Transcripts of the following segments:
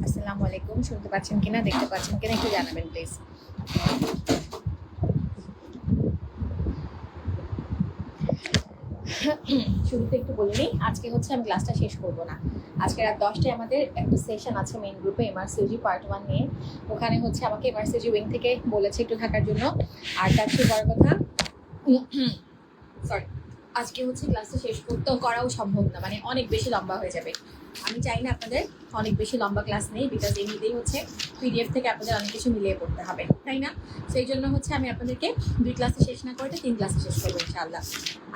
আসসালামু আলাইকুম। শুনতে পাচ্ছেন কিনা, দেখতে পাচ্ছেন কিনা একটু জানাবেন প্লিজ। শুরুতে একটু বলে নিই, আজকে হচ্ছে আমি ক্লাসটা শেষ করব না। আজকে রাত 10টায় আমাদের একটা সেশন আছে মেইন গ্রুপে এমআরসিজি পার্ট 1 নিয়ে। ওখানে হচ্ছে আমাকে এমআরসিজি উইং থেকে বলেছে একটু থাকার জন্য। আর তার চেয়ে বড় কথা, সরি, আজকে হচ্ছে ক্লাসটা শেষ করতেও করাও সম্ভব না, মানে অনেক বেশি লম্বা হয়ে যাবে। আমি চাই না আপনাদের অনেক বেশি লম্বা ক্লাস নেই, বিকজ এমনিতেই হচ্ছে পিডিএফ থেকে আপনাদের অনেক কিছু মিলিয়ে পড়তে হবে, তাই না? সেই জন্য হচ্ছে আমি আপনাদেরকে 2 ক্লাসে শেষ না করে 3 ক্লাসে শেষ করবো ইনশাআল্লাহ।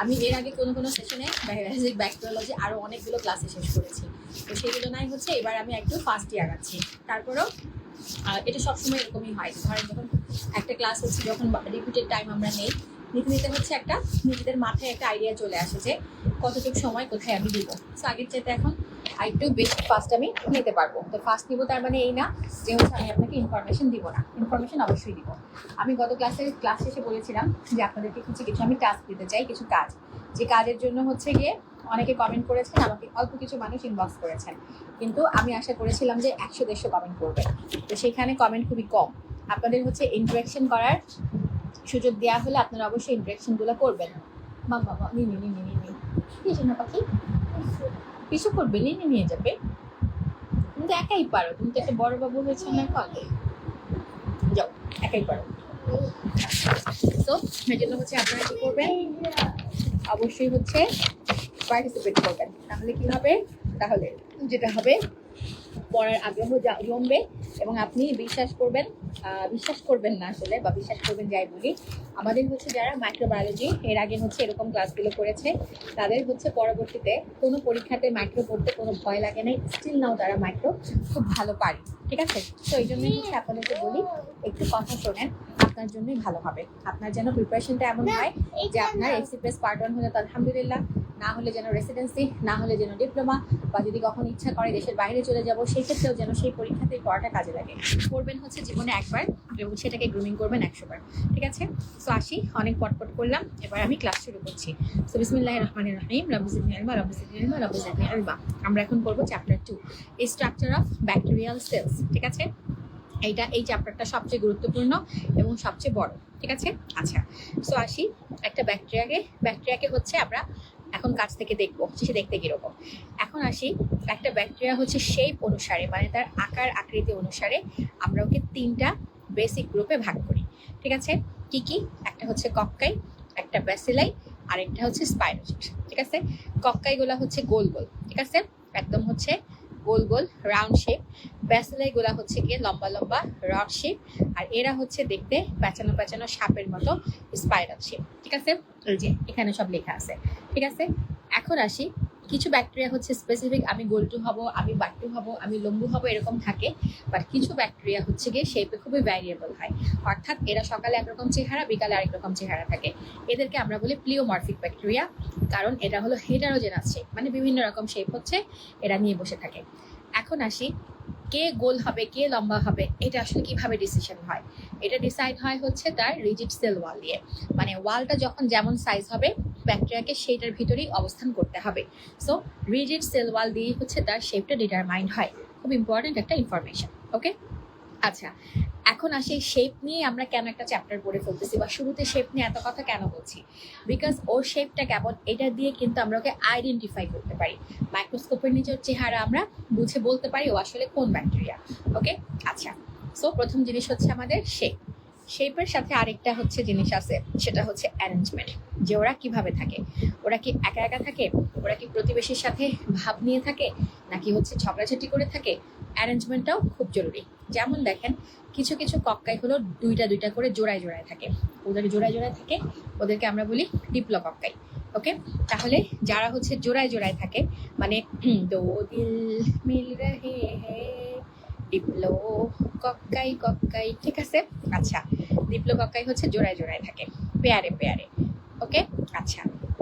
আমি এর আগে কোনো সেশনে বেসিক ব্যাকটেরিওলজি আরও অনেকগুলো ক্লাসে শেষ করেছি, তো সেইগুলো নাই হচ্ছে এবার আমি একটু ফাস্টই আগাচ্ছি। তারপরেও এটা সবসময় এরকমই হয়, ধরেন যখন একটা ক্লাস হচ্ছে, যখন রিপিটেড টাইম আমরা নেই, নিতে নিতে হচ্ছে একটা নিজেদের মাথায় একটা আইডিয়া চলে আসে যে কতটুকু সময় কোথায় আমি দিব। সো আগের চাইতে এখন একটু বেশি ফাস্ট আমি নিতে পারবো। তো ফাস্ট নিব তার মানে এই না যে হচ্ছে আমি আপনাকে ইনফরমেশন দিব না, ইনফরমেশন অবশ্যই দিব। আমি গত ক্লাস শেষে বলেছিলাম যে আপনাদেরকে কিছু আমি টাস্ক দিতে চাই, কিছু কাজ, যে কাজের জন্য হচ্ছে গিয়ে অনেকে কমেন্ট করেছেন, আমাকে অল্প কিছু মানুষ ইনবক্স করেছেন, কিন্তু আমি আশা করেছিলাম যে 100-150 কমেন্ট করবে। তো সেখানে কমেন্ট খুবই কম। আপনাদের হচ্ছে ইন্টারাকশন করার সুযোগ দেওয়া হলে আপনারা অবশ্যই ইন্টারাকশনগুলো করবেন। বাবা কি শোনা পাখি পিছু করবে, নিয়ে যাবে। তুমি তো একাই পারো, তুমি তো একটা বড় বাবু হয়েছে না, কবে যাও, একাই পারো। তো সেই জন্য হচ্ছে আপনারা কি করবেন, অবশ্যই হচ্ছে পার্টিসিপেট করবেন। তাহলে কি হবে, তাহলে যেটা হবে পড়ার আগ্রহ জমবে এবং আপনি বিশ্বাস করবেন না আসলে, বা বিশ্বাস করবেন যাই বলি, আমাদের হচ্ছে যারা মাইক্রোবায়োলজি এর আগে হচ্ছে এরকম ক্লাসগুলো করেছে, তাদের হচ্ছে পরবর্তীতে কোনো পরীক্ষাতে মাইক্রো পড়তে কোনো ভয় লাগে না, স্টিল নাও তারা মাইক্রো খুব ভালো পারে। ঠিক আছে? তো এই জন্যই হচ্ছে আপনাদেরকে বলি, একটু কথা শোনেন, আপনার জন্যই ভালো হবে। আপনার যেন প্রিপারেশনটা এমন হয় যে আপনার এক্সিপ্রেস পার্ট 1 হলে তো আলহামদুলিল্লাহ, না হলে যেন রেসিডেন্সি, না হলে যেন ডিপ্লোমা, বা যদি কখন ইচ্ছা করে দেশের বাইরে চলে যাব, সেই ক্ষেত্রেও যেন সেই পরীক্ষাতেই পড়াটা কাজে লাগে। করবেন হচ্ছে জীবনে একবার এবং সেটাকে গ্রুমিং করবেন 100 বার। ঠিক আছে? সো আসি, অনেক পটপট করলাম, এবার আমি ক্লাস শুরু করছি। সো বিসমিল্লাহির রহমানির রহিম, রব্বি জিদনি ইলমা, রব্বি জিদনি ইলমা, রব্বি জিদনি ইলমা। আমরা এখন করব chapter 2, structure of bacterial cells. ঠিক আছে? এই চ্যাপ্টারটা সবচেয়ে গুরুত্বপূর্ণ এবং সবচেয়ে বড়। ঠিক আছে? আচ্ছা, সো আসি, একটা ব্যাকটেরিয়াকে হচ্ছে আমরা এখন কাছ থেকে দেখবো সে দেখতে কিরকম। এখন আসি, একটা ব্যাকটেরিয়া হচ্ছে শেপ অনুসারে, মানে তার আকার আকৃতি অনুসারে আমরা ওকে 3টা বেসিক গ্রুপে ভাগ করি। ঠিক আছে? কি কি? একটা হচ্ছে কক্কাই, একটা ব্যাসিলাই, আর একটা হচ্ছে স্পাইরোজেট। ঠিক আছে? কক্কাইগুলো হচ্ছে গোল গোল, ঠিক আছে, একদম হচ্ছে গোল গোল রাউন্ড শেপ। ব্যাসিলাইগুলো হচ্ছে গিয়ে লম্বা লম্বা রড শেপ, আর এরা হচ্ছে দেখতে প্যাঁচানো প্যাঁচানো সাপের মতো স্পাইরাল শেপ। ঠিক আছে? এই যে এখানে সব লেখা আছে। ঠিক আছে? এখন আসি, কিছু ব্যাকটেরিয়া হচ্ছে স্পেসিফিক, আমি গোলটু হব, আমি বাট্টু হব, আমি লম্বু হব, এরকম থাকে। বাট কিছু ব্যাকটেরিয়া হচ্ছে গিয়ে শেপে খুবই ভ্যারিয়েবল হয়, অর্থাৎ এরা সকালে একরকম চেহারা, বিকালে আরেক রকম চেহারা থাকে। এদেরকে আমরা বলি প্লিওমরফিক ব্যাকটেরিয়া, কারণ এটা হলো হেটারোজেনাস শেপ, মানে বিভিন্ন রকম শেপ হচ্ছে এরা নিয়ে বসে থাকে। এখন আসি, কে গোল হবে কে লম্বা হবে এটা আসলে কিভাবে ডিসিশন হয়? এটা ডিসাইড হয় হচ্ছে তার রিজিড সেল ওয়াল দিয়ে, মানে ওয়ালটা যখন যেমন সাইজ হবে ব্যাকটেরিয়াকে সেইটার ভিতরেই অবস্থান করতে হবে। সো রিজিড সেল ওয়াল দিয়ে হচ্ছে তার শেপটা ডিটারমাইন্ড হয়। খুব ইম্পর্টেন্ট একটা ইনফরমেশন। ওকে, আচ্ছা, এখন আসি শেপ নিয়ে আমরা কেন একটা চ্যাপ্টার পড়ে ফেলতেছি, বা শুরুতে শেপ নিয়ে এত কথা কেন বলছি? বিকজ ওর শেপটা কেমন এটা দিয়ে কিন্তু আমরা ওকে আইডেন্টিফাই করতে পারি। মাইক্রোস্কোপের নিচের চেহারা আমরা বুঝে বলতে পারি ও আসলে কোন ব্যাকটেরিয়া। ওকে, আচ্ছা, সো প্রথম জিনিস হচ্ছে আমাদের শেপ। শেপের সাথে আরেকটা হচ্ছে জিনিস আছে, সেটা হচ্ছে অ্যারেঞ্জমেন্ট, যে ওরা কিভাবে থাকে। ওরা কি একা একা থাকে, ওরা কি প্রতিবেশীর সাথে ভাব নিয়ে থাকে, নাকি হচ্ছে ঝগড়াঝাটি করে থাকে? অ্যারেঞ্জমেন্টটাও খুব জরুরি। যেমন দেখেন, কিছু কিছু কক্কাই হলো দুইটা দুইটা করে জোড়ায় জোড়ায় থাকে, ওদের জোড়ায় জোড়ায় থাকে, ওদেরকে আমরা বলি ডিপ্লো কক্কাই। ওকে, তাহলে যারা হচ্ছে জোড়ায় জোড়ায় থাকে, মানে দো দিল মিল রহে হ্যায় ডিপ্লো কক্কাই কক্কাই। ঠিক আছে? আচ্ছা, ডিপ্লো কক্কাই হচ্ছে জোড়ায় জোড়ায় থাকে, পেয়ারে পেয়ারে। ওকে, আচ্ছা,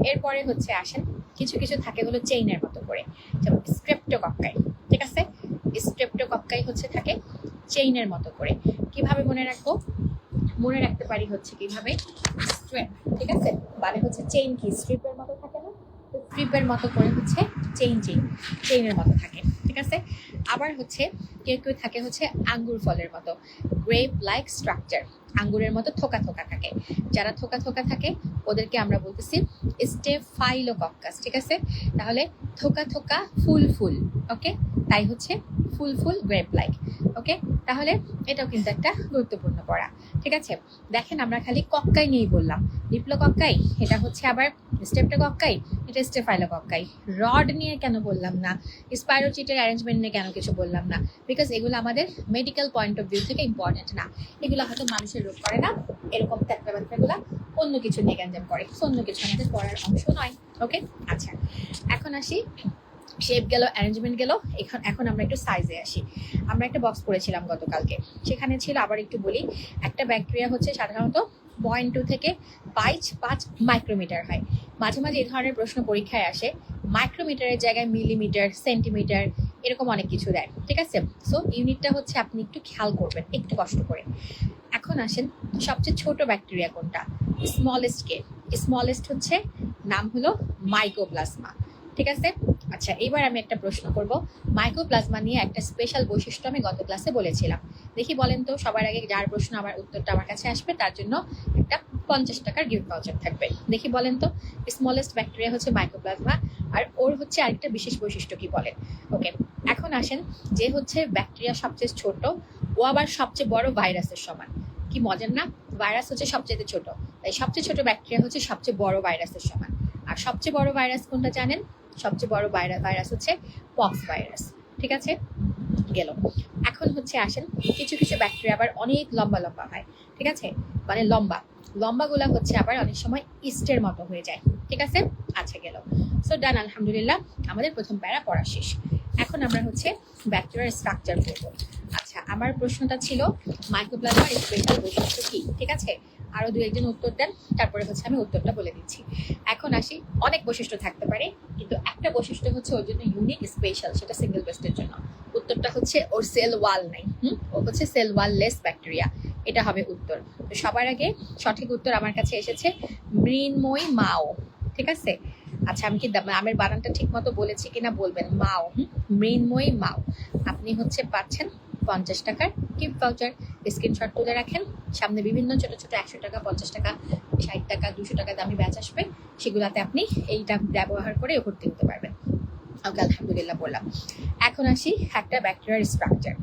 এরপরে হচ্ছে আসেন, কিছু কিছু থাকে হলো চেইনের মতো করে, যেমন স্ট্রেপ্টোকক্কাই। ঠিক আছে? স্ট্রেপ্টোকক্কাই হচ্ছে থাকে চেইনের মতো করে। কিভাবে মনে রাখবো? মনে রাখতে পারি হচ্ছে কিভাবে, স্ট্রেপ। ঠিক আছে, মানে হচ্ছে চেইন কি স্ট্রিপের মতো থাকে না, তো স্ট্রিপের মতো করে হচ্ছে চেইনের মতো থাকে। ঠিক আছে। আবার হচ্ছে কেউ কেউ থাকে হচ্ছে আঙ্গুর ফলের মতো, গ্রেপ লাইক স্ট্রাকচার, আঙ্গুরের মতো থোকা থোকা থাকে। যারা থোকা থোকা থাকে ওদেরকে আমরা বলতেছি স্টেফাইলোকক্কাস, ঠিক আছে। তাহলে থোকা থোকা ফুল ফুল, ওকে, তাই হচ্ছে ফুল ফুল গ্রেপ লাইক, ওকে। তাহলে এটাও কিন্তু একটা গুরুত্বপূর্ণ পড়া, ঠিক আছে। দেখেন আমরা খালি কক্কাই নিয়েই বললাম, ডিপ্লোকক্কাই এটা হচ্ছে আবার স্টেপটোকক্কাই, এটা স্টেফাইলোকক্কাই। রড নিয়ে কেন বললাম না, স্পাইরোচিটের অ্যারেঞ্জমেন্ট নিয়ে কেন কিছু বললাম না, বিকজ এগুলো আমাদের মেডিকেল পয়েন্ট অফ ভিউ থেকে ইম্পর্টেন্ট না। এগুলো হয়তো মানুষের রোগ করে না, এরকম ব্যাপারগুলো অন্য কিছু নিয়ে গ্যাঞ্জাম করে, অন্য কিছু আমাদের পড়ার অংশ নয়, ওকে। আচ্ছা, এখন আসি, শেপ গেল, অ্যারেঞ্জমেন্ট গেল, এখন আমরা একটু সাইজে আসি। আমরা একটা বক্স পড়েছিলাম গতকালকে, সেখানে ছিল, আবার একটু বলি, একটা ব্যাকটেরিয়া হচ্ছে সাধারণত 0.2 থেকে 5 মাইক্রোমিটার হয়। মাঝে মাঝে এই ধরনের প্রশ্ন পরীক্ষায় আসে, মাইক্রোমিটারের জায়গায় মিলিমিটার, সেন্টিমিটার, এরকম অনেক কিছু দেয়, ঠিক আছে। সো ইউনিটটা হচ্ছে আপনি একটু খেয়াল করবেন, একটু কষ্ট করে। এখন আসেন, সবচেয়ে ছোট ব্যাকটেরিয়া কোনটা, স্মলেস্ট কে, স্মলেস্ট হচ্ছে নাম হলো মাইকোপ্লাজমা, ঠিক আছে। আচ্ছা, এবার আমি একটা প্রশ্ন করব, মাইকোপ্লাজমা নিয়ে একটা স্পেশাল বৈশিষ্ট্য আমি গত ক্লাসে বলেছিলাম। দেখি বলেন তো, সবার আগে যার প্রশ্ন আমার উত্তরটা আমার কাছে আসবে তার জন্য একটা 50 টাকার গিফট ভাউচার থাকবে। দেখি বলেন তো, স্মলেস্ট ব্যাকটেরিয়া হচ্ছে মাইকোপ্লাজমা, আর ওর হচ্ছে আরেকটা বিশেষ বৈশিষ্ট্য কি বলেন। ওকে, এখন আসেন, যে হচ্ছে ব্যাকটেরিয়া সবচেয়ে ছোট, ও আবার সবচেয়ে বড় ভাইরাসের সমান। কি মজার না, ভাইরাস হচ্ছে সবচেয়ে ছোট, তাই সবচেয়ে ছোট ব্যাকটেরিয়া হচ্ছে সবচেয়ে বড় ভাইরাসের সমান। আর সবচেয়ে বড় ভাইরাস কোনটা জানেন, সবচেয়ে বড় ভাইরাস হচ্ছে পক্স ভাইরাস, ঠিক আছে, গেল। এখন হচ্ছে আসেন, কিছু কিছু ব্যাকটেরিয়া আবার অনেক লম্বা লম্বা হয়, ঠিক আছে, মানে লম্বাগুলা হচ্ছে আবার অনেক সময় ইস্টের মতো হয়ে যায়, ঠিক আছে। আচ্ছা, গেল। সো ডান, আলহামদুলিল্লাহ, আমাদের প্রথম প্যারা পড়া শেষ। এখন আমরা হচ্ছে ব্যাকটেরিয়ার স্ট্রাকচার করব। আচ্ছা, আমার প্রশ্নটা ছিল মাইক্রোপ্লাজমার স্পেশাল বৈশিষ্ট্য কি, ঠিক আছে। আরো দু একজন উত্তর দেন, তারপরে হচ্ছে আমি উত্তরটা বলে দিচ্ছি। এখন আসি, অনেক বৈশিষ্ট্য থাকতে পারে, কিন্তু একটা বৈশিষ্ট্য হচ্ছে ওর জন্য ইউনিক স্পেশাল, সেটা সিঙ্গেল বেস্টের জন্য। উত্তরটা হচ্ছে ওর সেল ওয়াল নাই, ও হচ্ছে সেল ওয়াল লেস ব্যাকটেরিয়া, এটা হবে উত্তর। তো সবার আগে সঠিক উত্তর আমার কাছে এসেছে মৃন্ময়ী মাও, ঠিক আছে। আচ্ছা, আমি কি আমের বানানটা ঠিক মতো বলেছি কিনা বলবেন, মাও, মৃন্ময়ী মাও। আপনি হচ্ছে পাচ্ছেন 50 টাকার গিফট ভাউচার, স্ক্রিনশট তুলে রাখেন। সামনে বিভিন্ন ছোট ছোট 100 টাকা, 50 টাকা, 60 টাকা, 200 টাকা দামি ব্যাচ আসবে, সেগুলাতে আপনি এইটা ব্যবহার করে ভর্তি হতে পারবেন। ওকে, আলহামদুলিল্লাহ বললাম। এখন আসি একটা ব্যাকটেরিয়ার স্ট্রাকচার।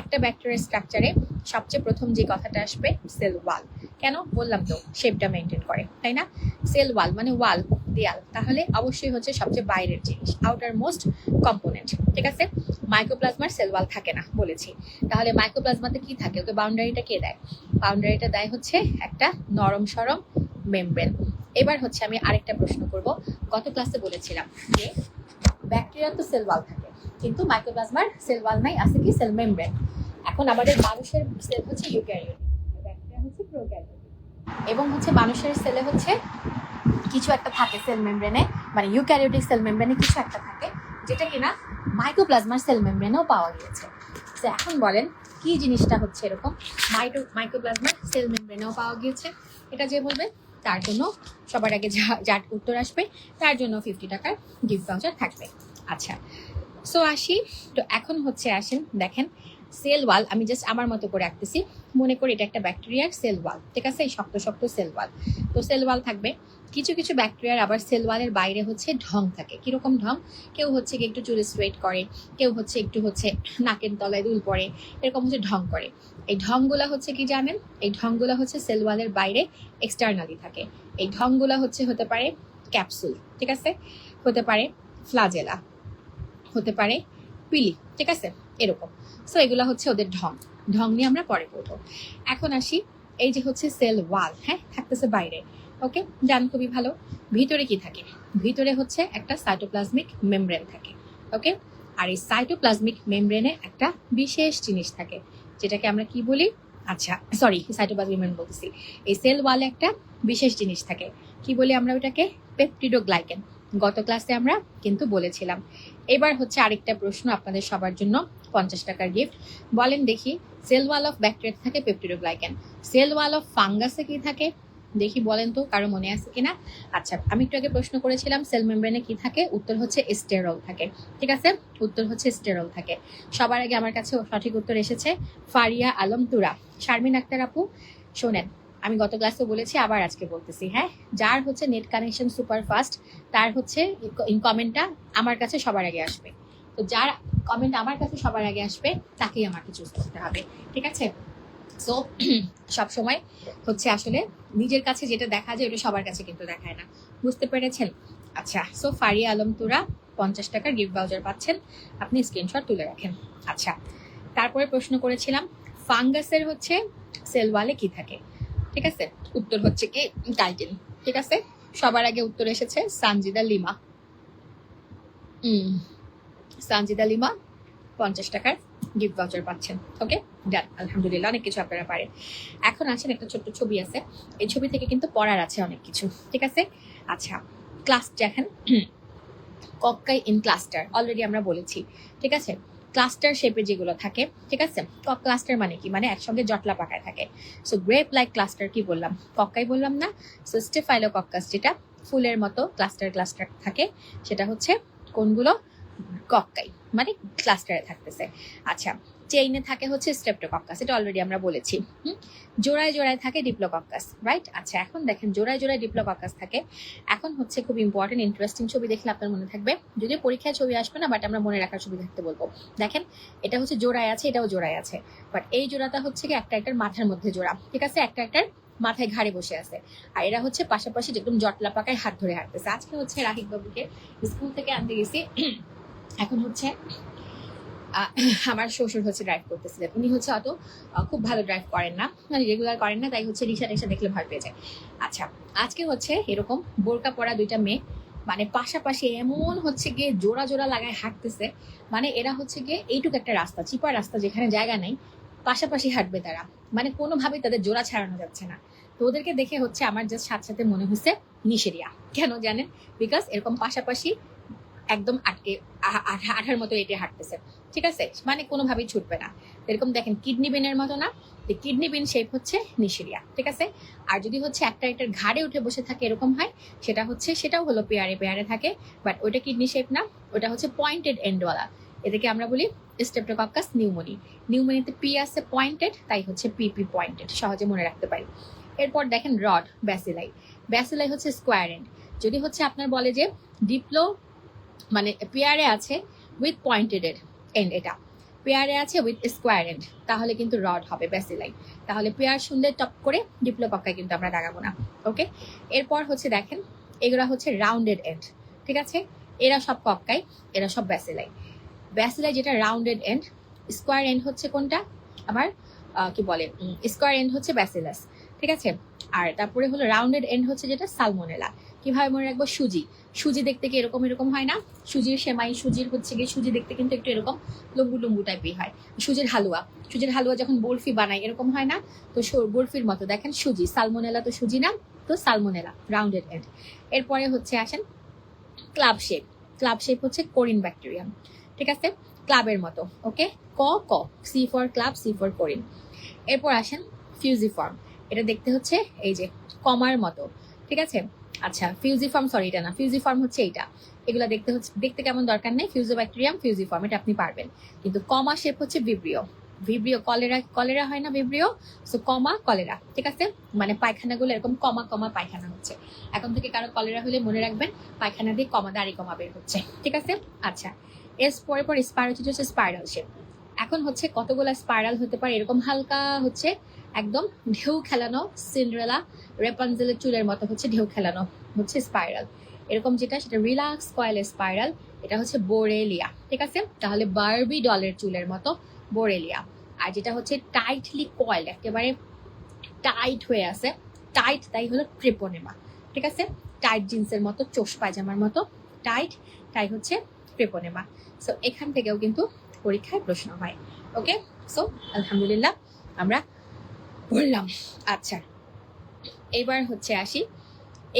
একটা ব্যাকটেরিয়ার স্ট্রাকচারে সবচেয়ে প্রথম যে কথাটা আসবে সেল ওয়াল। কেন বললাম তো, শেপটা মেনটেন করে, তাই না। সেল ওয়াল মানে ওয়াল, দেয়াল, তাহলে অবশ্যই হচ্ছে সবচেয়ে বাইরের জিনিস, আউটার মোস্ট কম্পোনেন্ট, ঠিক আছে। মাইক্রোপ্লাজমার সেল ওয়াল থাকে না বলেছি, তাহলে মাইক্রোপ্লাজমাতে কি থাকে, তো বাউন্ডারিটা কে দেয়, বাউন্ডারিটা দেয় হচ্ছে একটা নরম সরম মেমব্রেন। এবার হচ্ছে আমি আরেকটা প্রশ্ন করব, গত ক্লাসে বলেছিলাম যে ব্যাকটেরিয়ার তো সেল ওয়াল থাকে, কিন্তু মাইক্রোপ্লাজমার সেল ওয়াল নাই, আছে কি সেল মেমব্রেন। এখন আমাদের মানুষের সেল হচ্ছে ইউক্যারিওটিক, ব্যাকটেরিয়া হচ্ছে প্রোক্যারিওটিক, এবং হচ্ছে মানুষের সেলে হচ্ছে কিছু একটা থাকে সেল মেমব্রেনে, মানে ইউক্যারিওটিক সেল মেমব্রেনে কিছু একটা থাকে, যেটা কিনা মাইক্রোপ্লাজমার সেল মেমব্রেনেও পাওয়া গিয়েছে। তো এখন বলেন কি জিনিসটা হচ্ছে এরকম, মাইক্রোপ্লাজমার সেল মেমব্রেনেও পাওয়া গিয়েছে, এটা যে বলবে তার জন্য সবার আগে যার উত্তর আসবে তার জন্য 50 টাকার গিফট ভাউচার থাকবে। আচ্ছা, সো আসি, তো এখন হচ্ছে আসেন, দেখেন সেল ওয়াল আমি জাস্ট আমার মতো করে আঁকতেছি, মনে করি এটা একটা ব্যাকটেরিয়ার সেল ওয়াল, ঠিক আছে, এই শক্ত শক্ত সেল ওয়াল। তো সেল ওয়াল থাকবে, কিছু কিছু ব্যাকটেরিয়ার আবার সেল ওয়ালের বাইরে হচ্ছে ঢং থাকে। কিরকম ঢং, কেউ হচ্ছে একটু চুল স্ট্রেট করে, কেউ হচ্ছে একটু হচ্ছে নাকের তলায় দুল পরে, এরকম হচ্ছে ঢং করে। এই ঢংগুলা হচ্ছে কি জানেন, এই ঢংগুলা হচ্ছে সেল ওয়ালের বাইরে এক্সটার্নালি থাকে। এই ঢংগুলা হচ্ছে হতে পারে ক্যাপসুল, ঠিক আছে, হতে পারে ফ্লাজেলা, হতে পারে পিলি, ঠিক আছে, এরকম। সো এগুলো হচ্ছে ওদের ঢং, ঢং নিয়ে আমরা পরে পড়বো। এখন আসি, এই যে হচ্ছে সেল ওয়াল, হ্যাঁ, থাকতেছে বাইরে, ওকে, ডান, খুবই ভালো। ভিতরে কি থাকে, ভিতরে হচ্ছে একটা সাইটোপ্লাজমিক মেমব্রেন থাকে, ওকে। আর এই সাইটোপ্লাজমিক মেমব্রেনে একটা বিশেষ জিনিস থাকে, যেটাকে আমরা কি বলি, আচ্ছা সরি, সাইটোপ্লাজমিক মেমব্রেন বলতেছি, এই সেল ওয়ালে একটা বিশেষ জিনিস থাকে, কি বলি আমরা ওটাকে, পেপটিডোগ্লাইকেন। গত ক্লাসে আমরা কিন্তু বলেছিলাম। এবার হচ্ছে আরেকটা প্রশ্ন আপনাদের সবার জন্য, 50 টাকার গিফট। বলেন দেখি, সেল ওয়াল অফ ব্যাকটেরিয়া থাকে পেপটিডোগ্লাইকেন, সেল ওয়াল অফ ফাঙ্গাসে কি থাকে, দেখি বলেন তো কারো মনে আছে কিনা। আচ্ছা, আমি একটু আগে প্রশ্ন করেছিলাম সেল মেমব্রেনে কি থাকে, উত্তর হচ্ছে স্টেরল থাকে। ঠিক আছে, উত্তর হচ্ছে স্টেরল থাকে। সবার আগে আমার কাছে সঠিক উত্তর এসেছে ফারিয়া আলম তুরা। শারমিন আক্তার আপু শোনেন, আমি গত ক্লাসে বলেছি, আবার আজকে বলতেছি, হ্যাঁ, যার হচ্ছে নেট কানেকশন সুপার ফাস্ট তার হচ্ছে কমেন্টটা আমার কাছে সবার আগে আসবে। তো যার কমেন্ট আমার কাছে সবার আগে আসবে তাকেই আমাকে চুজ করতে হবে। ঠিক আছে, সো সবসময় হচ্ছে আসলে নিজের কাছে যেটা দেখা যায় ওটা সবার কাছে কিন্তু দেখায় না, বুঝতে পেরেছেন? আচ্ছা, সো ফারিয়া আলম তুরা 50 টাকার গিফট ভাউচার পাচ্ছেন, আপনি স্ক্রিনশট তুলে রাখেন। আচ্ছা, তারপরে প্রশ্ন করেছিলাম ফাঙ্গাসের হচ্ছে সেল ওয়ালে কি থাকে। ঠিক আছে, উত্তর হচ্ছে কি টাইটেন। ঠিক আছে, সবার আগে উত্তর এসেছে সানজিদা লিমা। সানজিদা লিমা 50 টাকার গিফট ভাউচার পাচ্ছেন। ওকে, ডান, আলহামদুলিল্লাহ, অনেক কিছু আপনারা পারেন। এখন আছেন একটা ছোট্ট ছবি আছে, এই ছবি থেকে কিন্তু পড়ার আছে অনেক কিছু। ঠিক আছে, আচ্ছা, ক্লাস দেখেন, কক্কাই ইন ক্লাস্টার অলরেডি আমরা বলেছি। ঠিক আছে, ক্লাস্টার শেপে যেগুলো থাকে, ঠিক আছে, ক্লাস্টার মানে কি, মানে একসঙ্গে জটলা পাকায় থাকে। সো গ্রেপ লাইক ক্লাস্টার কি বললাম, কক্কাই বললাম না। সো স্টেফাইলোকক্কাস যেটা ফুলের মতো ক্লাস্টার ক্লাস্টার থাকে, সেটা হচ্ছে কোনগুলো, কক্কাই, মানে ক্লাস্টারে থাকতেছে। আচ্ছা, চেইনে থাকে হচ্ছে স্ট্রেপ্টোকক্কাস, এটা অলরেডি আমরা বলেছি। জোড়ায় জোড়ায় থাকে ডিপ্লোকক্কাস, রাইট? আচ্ছা, এখন দেখেন জোড়ায় জোড়ায় ডিপ্লোকক্কাস থাকে। এখন হচ্ছে খুব ইম্পর্টেন্ট ইন্টারেস্টিং ছবি দেখলে আপনার মনে থাকবে, যদিও পরীক্ষায় ছবি আসবে না, বাট আমরা মনে রাখার ছবি থাকতে বলবো। দেখেন, এটা হচ্ছে জোড়ায় আছে, এটাও জোড়ায় আছে, বাট এই জোড়াটা হচ্ছে কি একটা একটার মাথার মধ্যে জোড়া। ঠিক আছে, একটা একটার মাথায় ঘাড়ে বসে আছে, আর এরা হচ্ছে পাশাপাশি একদম জটলা পাকায় হাত ধরে হাঁটতেছে। আজকে হচ্ছে রাহিক বাবুকে স্কুল থেকে আনতে গেছি, এখন হচ্ছে আমার শ্বশুর হচ্ছে ড্রাইভ করতেছিলেন, উনি হচ্ছে অত খুব ভালো ড্রাইভ করেন না, মানে রেগুলার করেন না, তাই হচ্ছে রিক্সা টিক্সা দেখলে ভয় পেয়ে যায়। আচ্ছা, আজকে হচ্ছে এরকম বোরকা পরা দুইটা মেয়ে, মানে পাশাপাশি এমন হচ্ছে গিয়ে জোড়া জোড়া লাগায় হাঁটতেছে, মানে এরা হচ্ছে গিয়ে এইটুকু একটা রাস্তা, চিপা রাস্তা যেখানে জায়গা নেই, পাশাপাশি হাঁটবে তারা, মানে কোনোভাবেই তাদের জোড়া ছাড়ানো যাচ্ছে না। তো ওদেরকে দেখে হচ্ছে আমার জাস্ট সাথে সাথে মনে হচ্ছে নিশেরিয়া। কেন জানেন? বিকজ এরকম পাশাপাশি একদম আটকে আঠার মতো এটে হাঁটতেছে। ঠিক আছে, মানে কোনোভাবেই ছুটবে না। এরকম দেখেন কিডনি বিনের মতো না, কিডনি বিন শেপ হচ্ছে নিশেরিয়া। ঠিক আছে, আর যদি হচ্ছে একটা একটার ঘাড়ে উঠে বসে থাকে এরকম হয়, সেটাও হলো পেয়ারে পেয়ারে থাকে, বাট ওইটা কিডনি শেপ না, ওটা হচ্ছে পয়েন্টেড এন্ডওয়ালা। এটাকে আমরা বলি স্ট্রেপ্টোকক্কাস নিউমোনি। নিউমোনিতে পি আছে পয়েন্টেড, তাই হচ্ছে পিপি পয়েন্টেড, সহজে মনে রাখতে পারি। এরপর দেখেন রড ব্যাসিলাই। ব্যাসিলাই হচ্ছে স্কোয়ার এন্ড। যদি হচ্ছে আপনার বলে যে ডিপ্লো মানে পেয়ারে আছে উইথ পয়েন্টেড এন্ড, এটা পেয়ারে আছে উইথ স্কোয়ার এন্ড, তাহলে কিন্তু রড হবে ব্যাসিলাই। তাহলে পেয়ার শুনলে টপ করে ডিপ্লোকক্কায় কিন্তু আমরা লাগাবো না। ওকে, এরপর হচ্ছে দেখেন এগুলা হচ্ছে রাউন্ডেড এন্ড। ঠিক আছে, এরা সব কক্কাই, এরা সব ব্যাসিলাই। ব্যাসিলাই যেটা রাউন্ডেড এন্ড, স্কোয়ার এন্ড হচ্ছে কোনটা আমার কি বলে, স্কোয়ার এন্ড হচ্ছে ব্যাসিলাস। ঠিক আছে, আর তারপরে হলো রাউন্ডেড এন্ড হচ্ছে যেটা সালমোনেলা। কিভাবে মনে রাখবো, সুজি। সুজি দেখতে কি এরকম এরকম হয় না, সুজির সেমাই, সুজির হচ্ছে গিয়ে সুজি দেখতে কিন্তু একটু এরকম লম্বু লম্বু টাইপের হয়। সুজির হালুয়া যখন বরফি বানাই এরকম হয় না, তো বরফির মতো দেখেন সুজি। সালমোনেলা তো সুজি না, তো সালমোনেলা রাউন্ডেড এন্ড। এরপরে হচ্ছে আসেন ক্লাব শেপ। ক্লাব শেপ হচ্ছে কোরিন ব্যাকটেরিয়াম। ঠিক আছে, ক্লাবের মতো। ওকে, ক C for club, C for কোরিন। এরপর আসেন ফিউজিফর্ম। এটা দেখতে হচ্ছে এই যে কমার মতো। ঠিক আছে, আচ্ছা ফিউজিফর্ম, সরি এটা না, ফিউজিফর্ম হচ্ছে এইটা। এগুলো দেখতে কেমন দরকার নেই, ফিউজোব্যাকটেরিয়াম ফিউজিফর্ম, এটা আপনি পারবেন। কিন্তু কমা শেপ হচ্ছে ভিব্রিও। কলেরা হয় না ভিব্রিও, সো কমা কলেরা। ঠিক আছে, মানে পায়খানাগুলো এরকম কমা কমা পায়খানা হচ্ছে। এখন থেকে কারো কলেরা হলে মনে রাখবেন পায়খানা দিয়ে দাড়ি কমা বের হচ্ছে। ঠিক আছে, আচ্ছা, এর পর স্পাইরাল হচ্ছে স্পাইরাল শেপ। এখন হচ্ছে কতগুলা স্পাইরাল হতে পারে, এরকম হালকা হচ্ছে একদম ঢেউ খেলানো সিন্ড্রেলা রেপানজেলের চুলের মতো হচ্ছে ঢেউ খেলানো হচ্ছে স্পাইরাল। এরকম যেটা সেটা রিল্যাক্স কয়েলের স্পাইরাল, এটা হচ্ছে বোরেলিয়া। ঠিক আছে, তাহলে বারবি ডলের চুলের মতো বোরেলিয়া। আর যেটা হচ্ছে টাইটলি কয়েল, একেবারে টাইট হয়ে আছে, টাইট, তাই হলো ট্রেপোনেমা। ঠিক আছে, টাইট জিন্সের মতো, চোষ পায়জামার মতো টাইট, তাই হচ্ছে ট্রেপোনেমা। সো এখান থেকেও কিন্তু পরীক্ষায় প্রশ্ন হয়। ওকে, সো আলহামদুলিল্লাহ আমরা বললাম। আচ্ছা, এবার হচ্ছে আসি,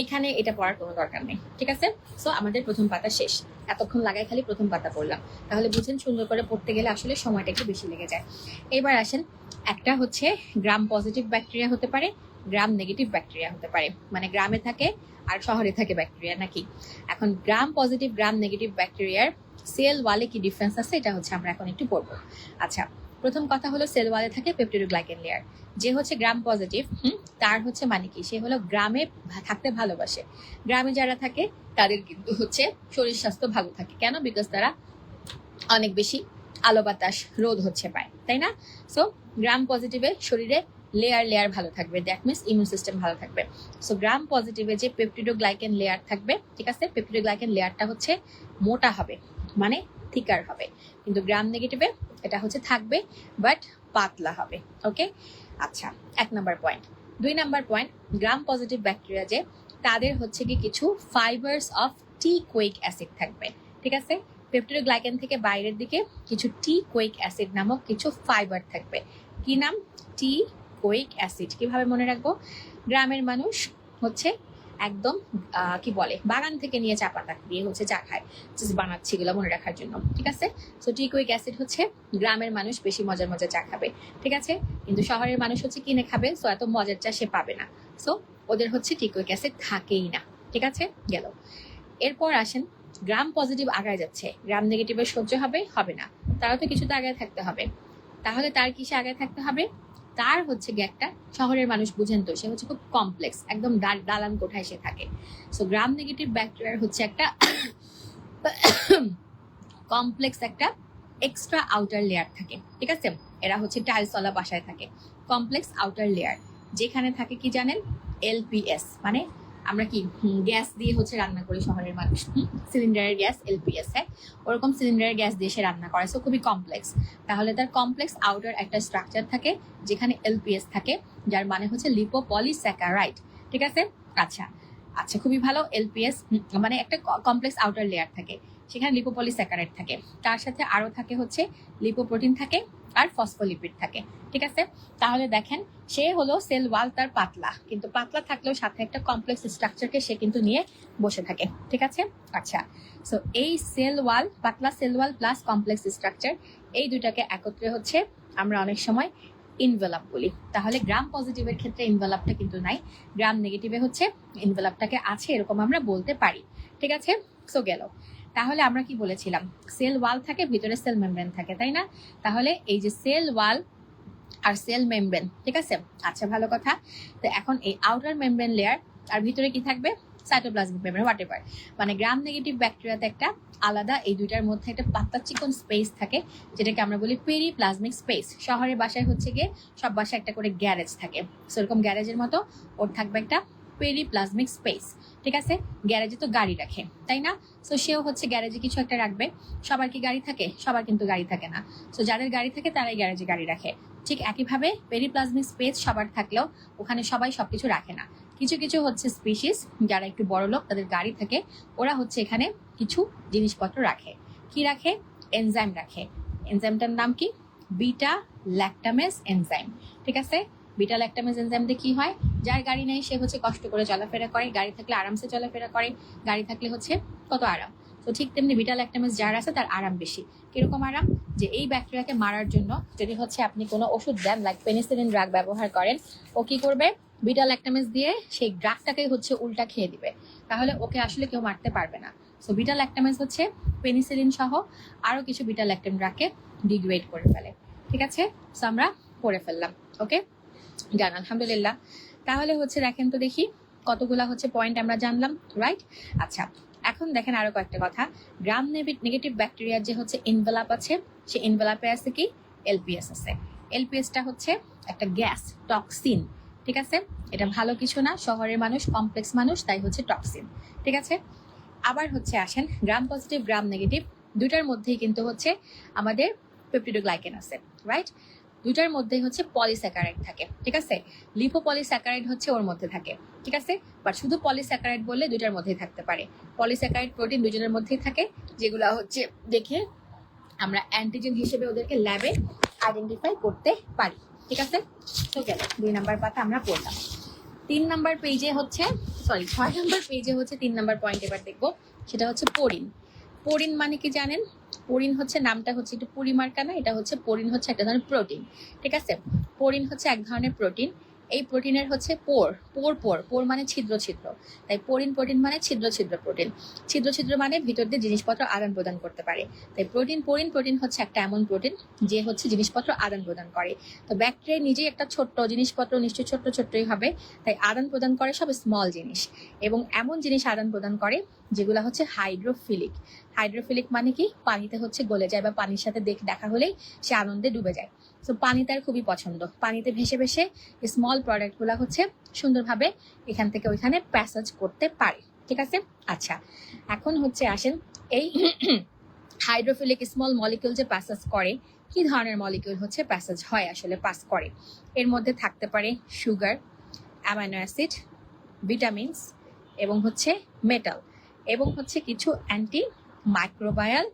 এখানে এটা পড়ার কোনো দরকার নেই। ঠিক আছে, সো আমাদের প্রথম পাতা শেষ। এতক্ষণ লাগাই খালি প্রথম পাতা পড়লাম, তাহলে বুঝেন সুন্দর করে পড়তে গেলে আসলে সময়টা একটু বেশি লেগে যায়। এবার আসেন, একটা হচ্ছে গ্রাম পজিটিভ ব্যাকটেরিয়া হতে পারে, গ্রাম নেগেটিভ ব্যাকটেরিয়া হতে পারে, মানে গ্রামে থাকে আর শহরে থাকে ব্যাকটেরিয়া নাকি। এখন গ্রাম পজিটিভ গ্রাম নেগেটিভ ব্যাকটেরিয়ার সেল ওয়ালে কি ডিফারেন্স আছে এটা হচ্ছে আমরা এখন একটু পড়বো। আচ্ছা, প্রথম কথা হলো সেল ওয়ালে থাকে পেপটিডোগ্লাইকেন লেয়ার। যে হচ্ছে গ্রাম পজিটিভ তার হচ্ছে মানে কি, সে হলো গ্রামে থাকতে ভালোবাসে। গ্রামে যারা থাকে তাদের কিন্তু হচ্ছে শরীর স্বাস্থ্য ভালো থাকে। কেন? বিকজ তারা অনেক বেশি আলো বাতাস রোদ হচ্ছে পায়, তাই না? সো গ্রাম পজিটিভে শরীরে লেয়ার ভালো থাকবে, দ্যাট মিনস ইমিউন সিস্টেম ভালো থাকবে। সো গ্রাম পজিটিভে যে পেপটিডোগ্লাইকেন লেয়ার থাকবে, ঠিক আছে, পেপটিডোগ্লাইকেন লেয়ারটা হচ্ছে মোটা হবে, মানে থিকার হবে। কিন্তু গ্রাম নেগেটিভে এটা হচ্ছে থাকবে বাট পাতলা হবে। ওকে, আচ্ছা, 1 number point. 2 number point, gram positive bacteria যে তাদের হচ্ছে কি কিছু ফাইবারস অফ টি কোইক অ্যাসিড থাকবে, ঠিক আছে। পেপটিডোগ্লাইকেন থেকে বাইরের দিকে কিছু টি কোইক অ্যাসিড নামক কিছু ফাইবার থাকবে। কি নাম? টি কোইক অ্যাসিড। কিভাবে মনে রাখবো? গ্রামের মানুষ হচ্ছে একদম কি বলে, বাগান থেকে নিয়ে চা পাতা দিয়ে হচ্ছে চা খায়, বানাচ্ছে এগুলো মনে রাখার জন্য, ঠিক আছে। সো টি কোইক অ্যাসিড হচ্ছে গ্রামের মানুষ বেশি মজার মজার চা খাবে, ঠিক আছে। কিন্তু শহরের মানুষ হচ্ছে কিনে খাবে, সো এত মজার চা সে পাবে না। সো ওদের হচ্ছে টি কোইক অ্যাসিড থাকেই না, ঠিক আছে, গেল। এরপর আসেন, গ্রাম পজিটিভ আগায় যাচ্ছে, গ্রাম নেগেটিভের সহ্য হবে হবে না, তারও তো কিছুটা আগায় থাকতে হবে। তাহলে তার কিসে আগায় থাকতে হবে? তার হচ্ছে গিয়ে একটা, শহরের মানুষ বুঝেন তো, সে হচ্ছে খুব কমপ্লেক্স, একদম দালান কোঠায় সে থাকে। সো গ্রাম নেগেটিভ ব্যাকটেরিয়ার হচ্ছে একটা কমপ্লেক্স একটা এক্সট্রা আউটার লেয়ার থাকে, ঠিক আছে। এরা হচ্ছে টাইলসওয়ালা বাসায় থাকে, কমপ্লেক্স আউটার লেয়ার, যেখানে থাকে কি জানেন? এলপিএস, মানে আমরা কি গ্যাস দিয়ে হচ্ছে রান্না করি শহরের মানুষ, সিলিন্ডারের গ্যাস, এলপিএস, হ্যাঁ, ওরকম সিলিন্ডারের গ্যাস দিয়ে সে রান্না করে। সো খুবই কমপ্লেক্স। তাহলে তার কমপ্লেক্স আউটার একটা স্ট্রাকচার থাকে যেখানে এলপিএস থাকে, যার মানে হচ্ছে লিপোপলিস্যাকারাইড, ঠিক আছে। আচ্ছা আচ্ছা, খুবই ভালো। এলপিএস মানে একটা কমপ্লেক্স আউটার লেয়ার থাকে, সেখানে লিপোপলিস্যাকারাইড থাকে, তার সাথে আরো থাকে হচ্ছে লিপোপ্রোটিন থাকে আর ফসফোলিপিড থাকে, ঠিক আছে। তাহলে দেখেন, সে হলো সেল ওয়াল তার পাতলা, কিন্তু পাতলা থাকলেও সাথে একটা কমপ্লেক্স স্ট্রাকচারকে সে কিন্তু নিয়ে বসে থাকে, ঠিক আছে। আচ্ছা, সো এই সেল ওয়াল, পাতলা cell wall plus complex structure, এই দুটাকে একত্রে হচ্ছে আমরা অনেক সময় ইনভেলাপ বলি। তাহলে গ্রাম পজিটিভের ক্ষেত্রে ইনভেলাপটা কিন্তু নাই, গ্রাম নেগেটিভে হচ্ছে ইনভেলাপটাকে আছে, এরকম আমরা বলতে পারি, ঠিক আছে। সো গেল। তাহলে আমরা কি বলেছিলাম? সেল ওয়াল থাকে, ভিতরে সেল মেমব্রেন থাকে, তাই না? তাহলে এই যে সেল ওয়াল আর সেল মেমব্রেন, ঠিক আছে। আচ্ছা, ভালো কথা। তো এখন এই আউটার মেমব্রেন লেয়ার আর ভিতরে কি থাকবে? Cytoplasmic membrane, whatever. মানে গ্রাম নেগেটিভ ব্যাকটেরিয়াতে একটা আলাদা, এই দুইটার মধ্যে একটা পাতলা চিকন স্পেস থাকে, যেটাকে আমরা বলি পেরিপ্লাজমিক স্পেস। শহরের বাসায় হচ্ছে গিয়ে সব বাসায় একটা করে গ্যারেজ থাকে, সেরকম গ্যারেজের মতো ওর থাকবে একটা পেরিপ্লাজমিক স্পেস, ঠিক আছে। গ্যারেজে তো গাড়ি রাখে, তাই না? সো সেও হচ্ছে গ্যারেজে কিছু একটা রাখবে। সবার কি গাড়ি থাকে? সবার কিন্তু গাড়ি থাকে না। সো যাদের গাড়ি থাকে তারাই গ্যারেজে গাড়ি রাখে। ঠিক একইভাবে পেরিপ্লাজমিক স্পেস সবার থাকলেও ওখানে সবাই সবকিছু রাখে না। কিছু কিছু হচ্ছে স্পিসিস যারা একটু বড় লোক, তাদের গাড়ি থাকে, ওরা হচ্ছে এখানে কিছু জিনিসপত্র রাখে। কি রাখে? এনজাইম রাখে। এনজাইমটার নাম কি? বিটা ল্যাকটামেজ এনজাইম, ঠিক আছে। বিটা ল্যাকটামেজ এনজাইম দিয়ে কি হয়? যার গাড়ি নেই সে হচ্ছে কষ্ট করে চলাফেরা করে, গাড়ি থাকলে আরামসে চলাফেরা করে, গাড়ি থাকলে হচ্ছে কত আরাম। তো ঠিক তেমনি বিটা ল্যাকটামেজ যার আছে তার আরাম বেশি। কিরকম আরাম? যে এই ব্যাকটেরিয়াকে মারার জন্য যদি হচ্ছে আপনি কোনো ওষুধ দেন, লাইক পেনিসিলিন ড্রাগ ব্যবহার করেন, ও কি করবে? বিটা ল্যাকটামেজ দিয়ে সেই ড্রাগটাকে হচ্ছে উল্টা খেয়ে দিবে, তাহলে ওকে আসলে কেউ মারতে পারবে না। সো বিটা ল্যাকটামেজ হচ্ছে পেনিসিলিন সহ আরো কিছু বিটা ল্যাকটাম ড্রাগকে ডিগ্রেড করে ফেলে, ঠিক আছে। সো আমরা পড়ে ফেললাম, ওকে, জান, আলহামদুলিল্লাহ। তাহলে হচ্ছে দেখেন তো দেখি কতগুলা হচ্ছে পয়েন্ট আমরা জানলাম, রাইট। আচ্ছা, এখন দেখেন আরো কয়েকটা কথা। গ্রাম নেগেটিভ ব্যাকটেরিয়ার যে হচ্ছে ইনভেলাপ আছে, সে ইনভেলাপে আছে কি? এলপিএস আছে। এলপিএসটা হচ্ছে একটা গ্যাস, টক্সিন, ঠিক আছে। এটা ভালো কিছু না, শহরের মানুষ কমপ্লেক্স মানুষ, তাই হচ্ছে টক্সিন, ঠিক আছে। আবার হচ্ছে আসেন, গ্রাম পজিটিভ গ্রাম নেগেটিভ দুইটার মধ্যেই কিন্তু হচ্ছে আমাদের পেপটিডোগ্লাইকেন আছে, রাইট। দুইটার মধ্যেই হচ্ছে পলিস্যাকারাইড থাকে, ঠিক আছে। লিপোপলিস্যাকারাইড হচ্ছে ওর মধ্যে থাকে, ঠিক আছে। বাট শুধু পলিস্যাকারাইড বললে দুইটার মধ্যেই থাকতে পারে। পলিস্যাকারাইড প্রোটিন দুজনের মধ্যেই থাকে, যেগুলো হচ্ছে দেখে আমরা অ্যান্টিজেন হিসেবে ওদেরকে ল্যাবে আইডেন্টিফাই করতে পারি, ঠিক আছে। তো গেল 2 নাম্বার পাতা আমরা পড়লাম। 3 নাম্বার পেজে হচ্ছে, 6 নাম্বার পেজে হচ্ছে 3 নাম্বার পয়েন্ট এবার দেখবো, সেটা হচ্ছে পোরিন। পোরিন মানে কি জানেন? পোরিন হচ্ছে, নামটা হচ্ছে একটু পরিমার্কা না, এটা হচ্ছে পোরিন হচ্ছে একটা ধরনের প্রোটিন, ঠিক আছে। পোরিন হচ্ছে এক ধরনের প্রোটিন। এই প্রোটিনের হচ্ছে পোর পোর পোর পোর মানে ছিদ্র ছিদ্র, তাই পোরিন প্রোটিন মানে ছিদ্র ছিদ্র প্রোটিন, ছিদ্র ছিদ্র মানে ভিতর দিয়ে জিনিসপত্র আদান প্রদান করতে পারে। তাই প্রোটিন পোরিন প্রোটিন হচ্ছে একটা এমন প্রোটিন যে হচ্ছে জিনিসপত্র আদান প্রদান করে। তো ব্যাকটেরিয়া নিজেই একটা ছোট্ট জিনিসপত্র, নিশ্চয়ই ছোট্ট ছোট্টই হবে, তাই আদান প্রদান করে সব স্মল জিনিস, এবং এমন জিনিস আদান প্রদান করে যেগুলো হচ্ছে হাইড্রোফিলিক। হাইড্রোফিলিক মানে কি, পানিতে হচ্ছে গলে যায় বা পানির সাথে দেখা হলেই সে আনন্দে ডুবে যায়। তো পানি তার খুবই পছন্দ, পানিতে ভেসে ভেসে স্মল প্রোডাক্টগুলো হচ্ছে সুন্দরভাবে এখান থেকে ওইখানে প্যাসেজ করতে পারে। ঠিক আছে, আচ্ছা এখন হচ্ছে আসেন এই হাইড্রোফিলিক স্মল মলিকিউল যে প্যাসেজ করে, কি ধরনের মলিকিউল হচ্ছে প্যাসেজ হয় আসলে পাস করে। এর মধ্যে থাকতে পারে সুগার, অ্যামাইনো অ্যাসিড, ভিটামিনস এবং হচ্ছে মেটাল, এবং হচ্ছে কিছু অ্যান্টি মাইক্রোবায়াল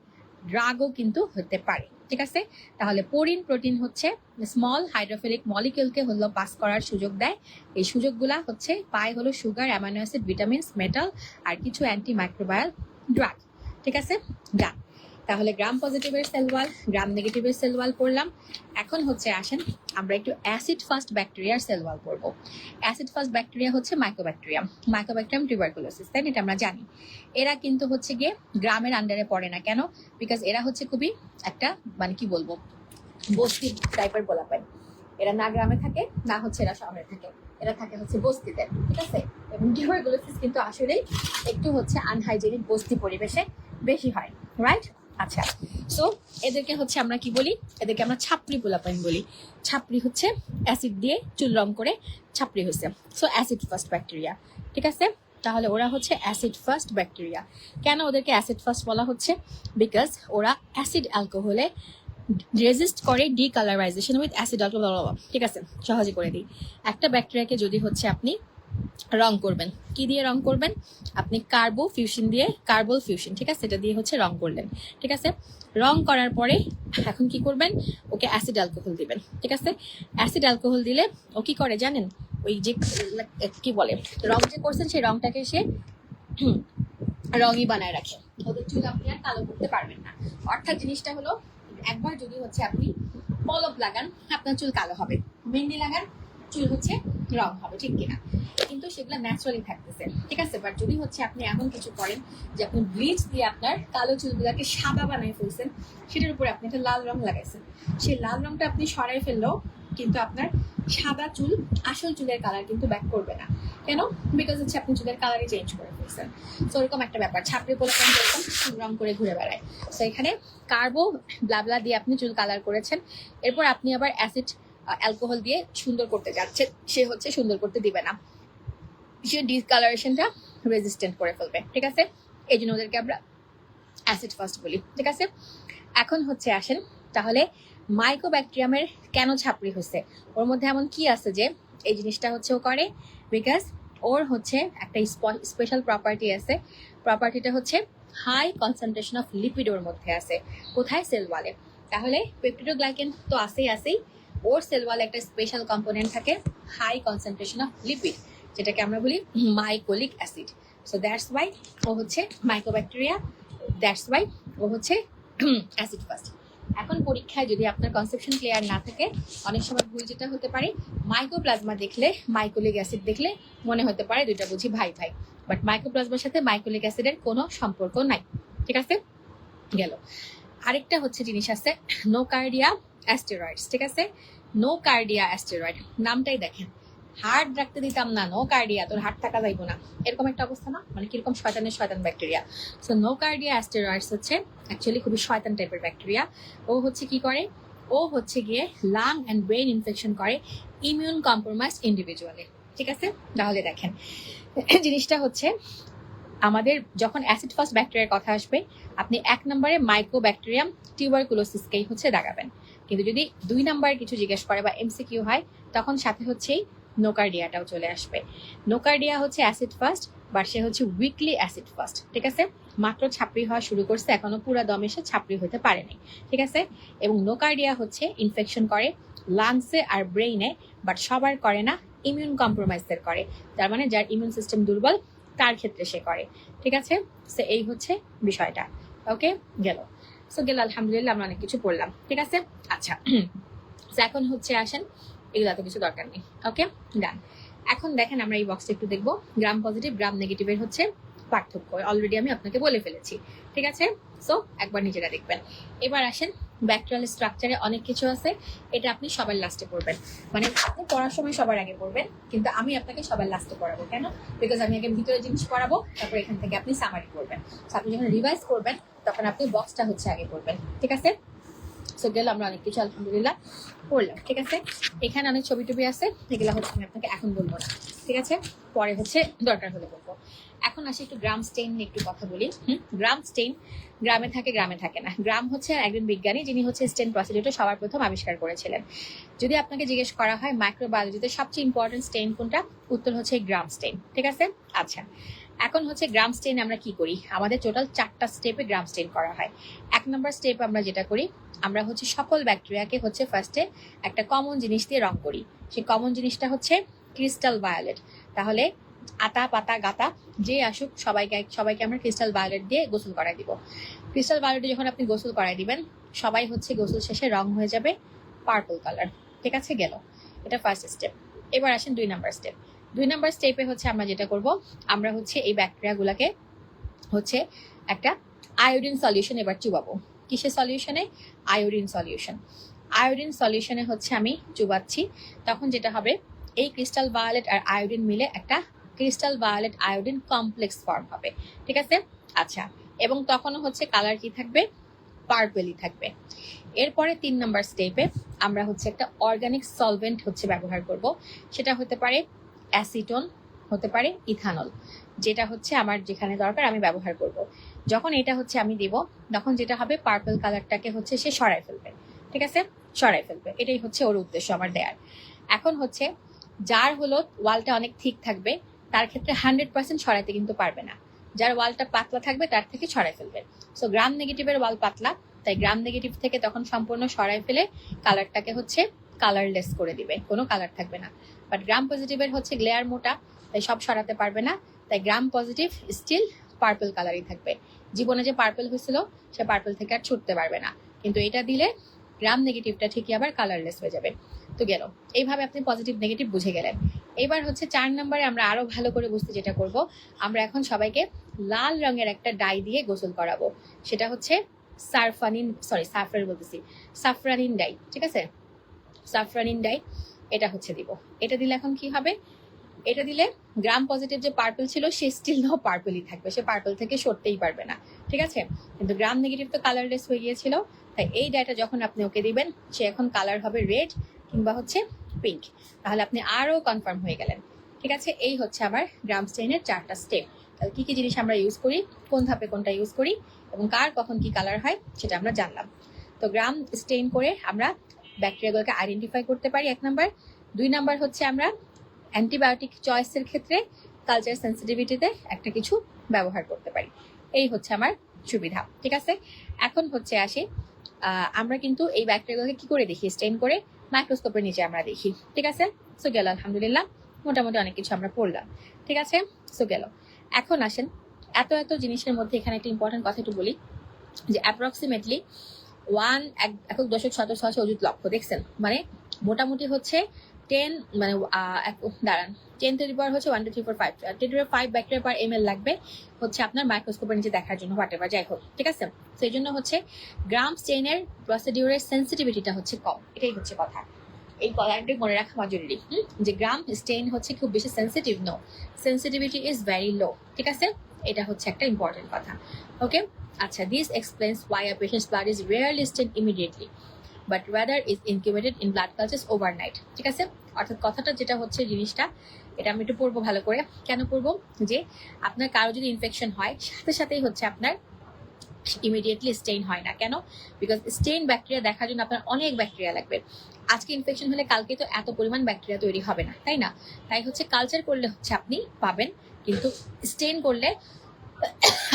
ড্রাগও কিন্তু হতে পারে। ঠিক আছে, তাহলে পোরিন প্রোটিন হচ্ছে স্মল হাইড্রোফিলিক মলিকিউলকে হলো পাস করার সুযোগ দেয়। এই সুযোগগুলা হচ্ছে পায় হলো sugar, amino acid, vitamins, metal আর কিছু অ্যান্টি মাইক্রোবায়াল ড্রাগ। ঠিক আছে, ডান। তাহলে গ্রাম পজিটিভের সেল ওয়াল, গ্রাম নেগেটিভের সেল ওয়াল পড়লাম। এখন হচ্ছে আসেন আমরা একটু অ্যাসিড ফাস্ট ব্যাকটেরিয়ার সেল ওয়াল পড়ব। অ্যাসিড ফাস্ট ব্যাকটেরিয়া হচ্ছে মাইকোব্যাকটেরিয়াম, মাইকোব্যাকটেরিয়াম টিউবারকুলোসিস, তাই না? এটা আমরা জানি। এরা কিন্তু হচ্ছে গিয়ে গ্রামের আন্ডারে পড়ে না, কেন? বিকজ এরা হচ্ছে খুবই একটা মানে কি বলবো বস্তি টাইপের গোলাপাই। এরা না গ্রামে থাকে না হচ্ছে এরা শহরে থাকে, এরা থাকে হচ্ছে বস্তিতে। ঠিক আছে, এবং টিউবারকুলোসিস কিন্তু আসলেই একটু হচ্ছে আনহাইজেনিক বস্তি পরিবেশে বেশি হয়, রাইট? আচ্ছা, সো এদেরকে হচ্ছে আমরা কি বলি? এদেরকে আমরা ছাপড়ি পোলাপাইন বলি। ছাপড়ি হচ্ছে অ্যাসিড দিয়ে চুল রং করে ছাপড়ি হচ্ছে। So acid first bacteria. ঠিক আছে, তাহলে ওরা হচ্ছে অ্যাসিড ফার্স্ট ব্যাকটেরিয়া। কেন ওদেরকে অ্যাসিড ফার্স্ট বলা হচ্ছে? বিকজ ওরা অ্যাসিড অ্যালকোহলে রেজিস্ট করে ডিকালারাইজেশন উইথ অ্যাসিড অ্যালকোহল। ঠিক আছে, সহজে করে দিই। একটা ব্যাকটেরিয়াকে যদি হচ্ছে আপনি রং করবেন, কি দিয়ে রং করবেন? আপনি কার্বো ফিউশন দিয়ে, কার্বল ফিউশন, ঠিক আছে, এটা দিয়ে হচ্ছে রং করলেন। ঠিক আছে, রং করার পরে এখন কি করবেন? ওকে অ্যাসিড অ্যালকোহল দিবেন। ঠিক আছে, অ্যাসিড অ্যালকোহল দিলে ও কি করে জানেন? ওই যে কি বলে, রং যে করছেন সেই রংটাকে সে রঙই বানায় রাখে। ওদের চুল আপনি আর কালো করতে পারবেন না। অর্থাৎ জিনিসটা হলো, একবার যদি হচ্ছে আপনি পলক লাগান আপনার চুল কালো হবে, মেহেন্দি লাগান চুল হচ্ছে রং হবে, ঠিক কিনা? কিন্তু সেগুলো ন্যাচারালি থাকতেছে। ঠিক আছে, বাট যদি হচ্ছে আপনি এমন কিছু করেন যে আপনি ব্লিচ দিয়ে আপনার কালো চুলগুলোকে সাদা বানিয়ে ফেলছেন, সেটার উপরে আপনি একটা লাল রং লাগাইছেন, সেই লাল রংটা আপনি সরাই ফেললেও কিন্তু আপনার সাদা চুল আসল চুলের কালার কিন্তু ব্যাক করবে না। কেন? বিকজ হচ্ছে আপনি চুলের কালারই চেঞ্জ করে ফেলছেন। তো এরকম একটা ব্যাপার, ছাপড়ি পোলাপাইন যেরকম চুল রং করে ঘুরে বেড়ায়। তো এখানে কার্বো ব্লাবলা দিয়ে আপনি চুল কালার করেছেন, এরপর আপনি আবার অ্যাসিড অ্যালকোহল দিয়ে সুন্দর করতে যাচ্ছে, সে হচ্ছে সুন্দর করতে দিবে না, সে ডিসকালারেশনটা রেজিস্ট্যান্ট করে ফেলবে। ঠিক আছে, এই জন্য ওদেরকে আমরা অ্যাসিড ফার্স্ট বলি। ঠিক আছে, এখন হচ্ছে আসেন তাহলে মাইকোব্যাকটেরিয়ামের কেন ছাপড়ি হচ্ছে? ওর মধ্যে এমন কি আছে যে এই জিনিসটা হচ্ছে ও করে? বিকজ ওর হচ্ছে একটা স্পেশাল প্রপার্টি আছে। প্রপার্টিটা হচ্ছে হাই কনসেন্ট্রেশন অফ লিপিড ওর মধ্যে আছে। কোথায়? সেল ওয়ালে। তাহলে পেপটিডোগ্লাইকেন তো আছেই, ওর সেল ওয়ালে একটা স্পেশাল কম্পোনেন্ট থাকে হাই কনসেন্ট্রেশন অফ লিপিড, যেটাকে আমরা বলি মাইকোলিক অ্যাসিড। সো দ্যাটস ওয়াই ও হচ্ছে মাইকোব্যাকটেরিয়া, দ্যাটস ওয়াই ও হচ্ছে অ্যাসিড ফার্স্ট। এখন পরীক্ষায় যদি আপনার কনসেপশন ক্লিয়ার না থাকে, অনেক সময় ভুল যেটা হতে পারে, মাইকোপ্লাজমা দেখলে মাইকোলিক অ্যাসিড দেখলে মনে হতে পারে দুইটা বুঝি ভাই ভাই, বাট মাইকোপ্লাজমার সাথে মাইকোলিক অ্যাসিডের কোনো সম্পর্ক নাই। ঠিক আছে, গেল। আরেকটা হচ্ছে জিনিস আছে নোকার্ডিয়া অ্যাস্টেরয়েডস। ঠিক আছে, নোকার্ডিয়া অ্যাস্টেরয়েড নামটাই দেখেন, হার্ট রাখতে দিতাম না, নোকার্ডিয়া, তোর হার্ট থাকা যাইব না, এরকম একটা অবস্থা না? মানে কিরকম শয়তানের শয়তান ব্যাকটেরিয়া। সো নোকার্ডিয়া অ্যাস্টেরয়েডস হচ্ছে অ্যাকচুয়ালি খুবই শয়তান টাইপের ব্যাকটেরিয়া। ও হচ্ছে কি করে? ও হচ্ছে গিয়ে লাং অ্যান্ড ব্রেন ইনফেকশন করে ইমিউন কম্প্রোমাইজড ইন্ডিভিজুয়ালে। ঠিক আছে, তাহলে দেখেন জিনিসটা হচ্ছে আমাদের যখন অ্যাসিড ফার্স্ট ব্যাকটেরিয়ার কথা আসবে, আপনি 1 নম্বরে মাইকোব্যাকটেরিয়াম টিউবারকুলোসিসকেই হচ্ছে দাগাবেন। কিন্তু যদি 2 নাম্বার কিছু জিজ্ঞেস করে বা এমসিকিউ হয়, তখন সাথে হচ্ছেই নোকার্ডিয়াটাও চলে আসবে। নোকার্ডিয়া হচ্ছে অ্যাসিড ফার্স্ট, বাট সে হচ্ছে উইকলি অ্যাসিড ফার্স্ট। ঠিক আছে, মাত্র ছাপড়ি হওয়া শুরু করছে, এখনো পুরো দমে সে ছাপড়ি হতে পারেনি। ঠিক আছে, এবং নোকার্ডিয়া হচ্ছে ইনফেকশন করে লাংসে আর ব্রেইনে, বাট সবার করে না, ইমিউন কম্প্রোমাইজদের করে। তার মানে যার ইমিউন সিস্টেম দুর্বল তার ক্ষেত্রে সে করে। ঠিক আছে, সো এই হচ্ছে বিষয়টা। ওকে, গেল। সো গেল, আলহামদুলিল্লাহ আমরা অনেক কিছু পড়লাম। ঠিক আছে, আচ্ছা এখন হচ্ছে আসেন এগুলো এত কিছু দরকার নেই। ওকে, ডান। এখন দেখেন আমরা এই বক্সটা একটু দেখবো, গ্রাম পজিটিভ গ্রাম নেগেটিভের হচ্ছে পার্থক্য অলরেডি আমি আপনাকে বলে ফেলেছি, ঠিক আছে? সো একবার নিজেরা দেখবেন। এবার আসেন, ব্যাকটেরিয়াল স্ট্রাকচারে অনেক কিছু আছে, এটা আপনি সবার লাস্টে পড়বেন, মানে আপনি পড়ার সময় সবার আগে পড়বেন, কিন্তু আমি আপনাকে সবার লাস্টে পড়াবো। কেন? বিকজ আমি আগে ভিতরে জিনিস পড়াবো, তারপর এখান থেকে আপনি সামারি করবেন। আপনি যখন রিভাইজ করবেন তখন আপনি বক্সটা হচ্ছে আগে পড়বেন, ঠিক আছে? সো গেল, আমরা অনেক কিছু আলহামদুলিল্লাহ পড়লাম, ঠিক আছে? এখানে অনেক ছবি টবি আছে, এগুলো হচ্ছে আমি আপনাকে এখন বলবো না, ঠিক আছে? পরে হচ্ছে দরকার হলে বলবো। এখন আসি একটু গ্রাম স্টেইন নিয়ে একটু কথা বলি। গ্রাম স্টেইন গ্রামে থাকে, গ্রামে থাকে না। গ্রাম হচ্ছে একজন বিজ্ঞানী যিনি হচ্ছে স্টেইন প্রসিডিউরটা সবার প্রথম আবিষ্কার করেছিলেন। যদি আপনাকে জিজ্ঞেস করা হয় মাইক্রোবায়োলজিতে সবচেয়ে ইম্পর্টেন্ট স্টেইন কোনটা, উত্তর হচ্ছে গ্রাম স্টেইন, ঠিক আছে? আচ্ছা, এখন হচ্ছে গ্রাম স্টেইন আমরা কি করি? আমাদের টোটাল 4টা স্টেপে গ্রাম স্টেইন করা হয়। 1 নম্বর স্টেপ আমরা যেটা করি, আমরা হচ্ছে সকল ব্যাকটেরিয়াকে হচ্ছে ফার্স্টে একটা কমন জিনিস দিয়ে রং করি। সেই কমন জিনিসটা হচ্ছে ক্রিস্টাল ভায়োলেট। তাহলে আতা পাতা গাতা যে আসুক সবাইকে আমরা ক্রিস্টাল ভায়োলেট দিয়ে গোসল করাই দিব। ক্রিস্টাল ভায়োলেটে যখন আপনি গোসল করাই দিবেন, সবাই হচ্ছে গোসল শেষে রং হয়ে যাবে পার্পল কালার, ঠিক আছে? গেল, এটা ফার্স্ট স্টেপ। এবার আসেন 2 নম্বর স্টেপ। 2 নম্বর স্টেপে হচ্ছে আমরা যেটা করব, আমরা হচ্ছে এই ব্যাকটেরিয়াগুলোকে হচ্ছে একটা আয়োডিন সলিউশন এবার চুবাবো। কিসের সলিউশনে? Iodine solution. আয়োডিন সলিউশনে হচ্ছে আমি চুবাচ্ছি, তখন যেটা হবে, এই ক্রিস্টাল ভায়োলেট আর আয়োডিন মিলে একটা crystal violet iodine complex form হবে, ঠিক আছে? আচ্ছা, এবং তখনও হচ্ছে কালার কি থাকবে? পার্পেলই থাকবে। এরপরে 3 নম্বর স্টেপে আমরা হচ্ছে একটা অর্গানিক সলভেন্ট হচ্ছে ব্যবহার করব। সেটা হতে পারে অ্যাসিটন, হতে পারে ইথানল, যেটা হচ্ছে আমার যেখানে দরকার আমি ব্যবহার করব। যখন এটা হচ্ছে আমি দিব, তখন যেটা হবে, পার্পল কালারটাকে হচ্ছে সে সরাই ফেলবে, ঠিক আছে? সরাই ফেলবে, এটাই হচ্ছে ওর উদ্দেশ্য আমার দেয়ার। এখন হচ্ছে যার হলো ওয়ালটা অনেক থিক থাকবে, তার ক্ষেত্রে 100% সরাইতে কিন্তু পারবে না। যার ওয়ালটা পাতলা থাকবে তার থেকে সরাই ফেলবে। সো গ্রাম নেগেটিভের ওয়াল পাতলা, তাই গ্রাম নেগেটিভ থেকে তখন সম্পূর্ণ সরাই ফেলে কালারটাকে হচ্ছে কালারলেস করে দিবে, কোনো কালার থাকবে না। বাট গ্রাম পজিটিভের হচ্ছে গ্লেয়ার মোটা, তাই সব সরাতে পারবে না, তাই গ্রাম পজিটিভ স্টিল পার্পল কালারই থাকবে। জীবনে যে পার্পল হয়েছিল সে পার্পল থেকে আর ছুটতে পারবে না, কিন্তু এটা দিলে গ্রাম নেগেটিভটা ঠিকই আবার কালারলেস হয়ে যাবে। তো গেল, এইভাবে আপনি পজিটিভ নেগেটিভ বুঝে গেলেন। এবার হচ্ছে 4 নম্বরে আমরা আরো ভালো করে বুঝতে যেটা করব, আমরা এখন সবাইকে লাল রঙের একটা ডাই দিয়ে গোসল করাবো। সেটা হচ্ছে সাফরানিন ডাই, ঠিক আছে? সাফরানিন ডাই, এটা হচ্ছে দিব। এটা দিলে এখন কি হবে? এটা দিলে গ্রাম পজিটিভ যে পার্পল ছিল সে স্টিল নাও পার্পলই থাকবে, সে পার্পল থেকে সরতেই পারবে না, ঠিক আছে? কিন্তু গ্রাম নেগেটিভ তো কালারলেস হয়ে গিয়েছিল, তাই এই ডাইটা যখন আপনি ওকে দিবেন, সে এখন কালার হবে রেড কিংবা হচ্ছে পিঙ্ক। তাহলে আপনি আরো কনফার্ম হয়ে গেলেন, ঠিক আছে? এই হচ্ছে আমার গ্রাম স্টেইনের 4টা স্টেপ। তাহলে কি কি জিনিস আমরা ইউজ করি, কোন ধাপে কোনটা ইউজ করি, এবং কার কখন কি কালার হয় সেটা আমরা জানলাম। তো গ্রাম স্টেইন করে আমরা ব্যাকটেরিয়াগুলোকে আইডেন্টিফাই করতে পারি 1 নাম্বার। 2 নাম্বার হচ্ছে আমরা অ্যান্টিবায়োটিক চয়েসের ক্ষেত্রে কালচার সেন্সিটিভিটিতে একটা কিছু ব্যবহার করতে পারি। এই হচ্ছে আমার সুবিধা, ঠিক আছে? এখন হচ্ছে আসি, আমরা কিন্তু এই ব্যাকটেরিয়াগুলোকে কি করে দেখি? স্টেইন করে মাইক্রোস্কোপের নিচে আমরা দেখি, ঠিক আছে? সো গেল, আলহামদুলিল্লাহ মোটামুটি অনেক কিছু আমরা পড়লাম, ঠিক আছে? সো গেল। এখন আসেন, এত জিনিসের মধ্যে এখানে একটা ইম্পর্টেন্ট কথা একটু বলি, যে অ্যাপ্রক্সিমেটলি 1 × 10⁻⁶ অযুত লক্ষ, দেখছেন? মানে মোটামুটি হচ্ছে 10, মানে দাঁড়ান, 10⁻⁴ হচ্ছে 1 2 3 4 5 10⁻⁵ ব্যাকটেরিয়া পার ml লাগবে হচ্ছে আপনার মাইক্রোস্কোপের নিচে দেখার জন্য, হোয়াটএভার যাই হোক, ঠিক আছে? সেই জন্য হচ্ছে গ্রাম স্টেইনের প্রসিডিউরের সেন্সিটিভিটিটা হচ্ছে কম, এটাই হচ্ছে কথা। এই কথাটি মনে রাখা জরুরি, যে গ্রাম স্টেইন হচ্ছে খুব বেশি sensitive, no, sensitivity is very low, ঠিক আছে? এটা হচ্ছে একটা ইম্পর্টেন্ট কথা, ওকে? আচ্ছা, this explains why a patient's blood is rarely stained immediately but rather is incubated in blood cultures overnight, ঠিক আছে? অর্থাৎ কথাটা যেটা হচ্ছে, জিনিসটা এটা আমি একটু পড়বো ভালো করে। কেন পড়বো? যে আপনার কারো যদি ইনফেকশন হয়, সাথে সাথেই হচ্ছে আপনার ইমিডিয়েটলি স্টেইন হয় না। কেন? বিকজ স্টেইন ব্যাকটেরিয়া দেখার জন্য আপনার অনেক ব্যাকটেরিয়া লাগবে। আজকে ইনফেকশন হলে কালকে তো এত পরিমাণ ব্যাকটেরিয়া তৈরি হবে না, তাই না? তাই হচ্ছে কালচার করলে হচ্ছে আপনি পাবেন, কিন্তু স্টেইন করলে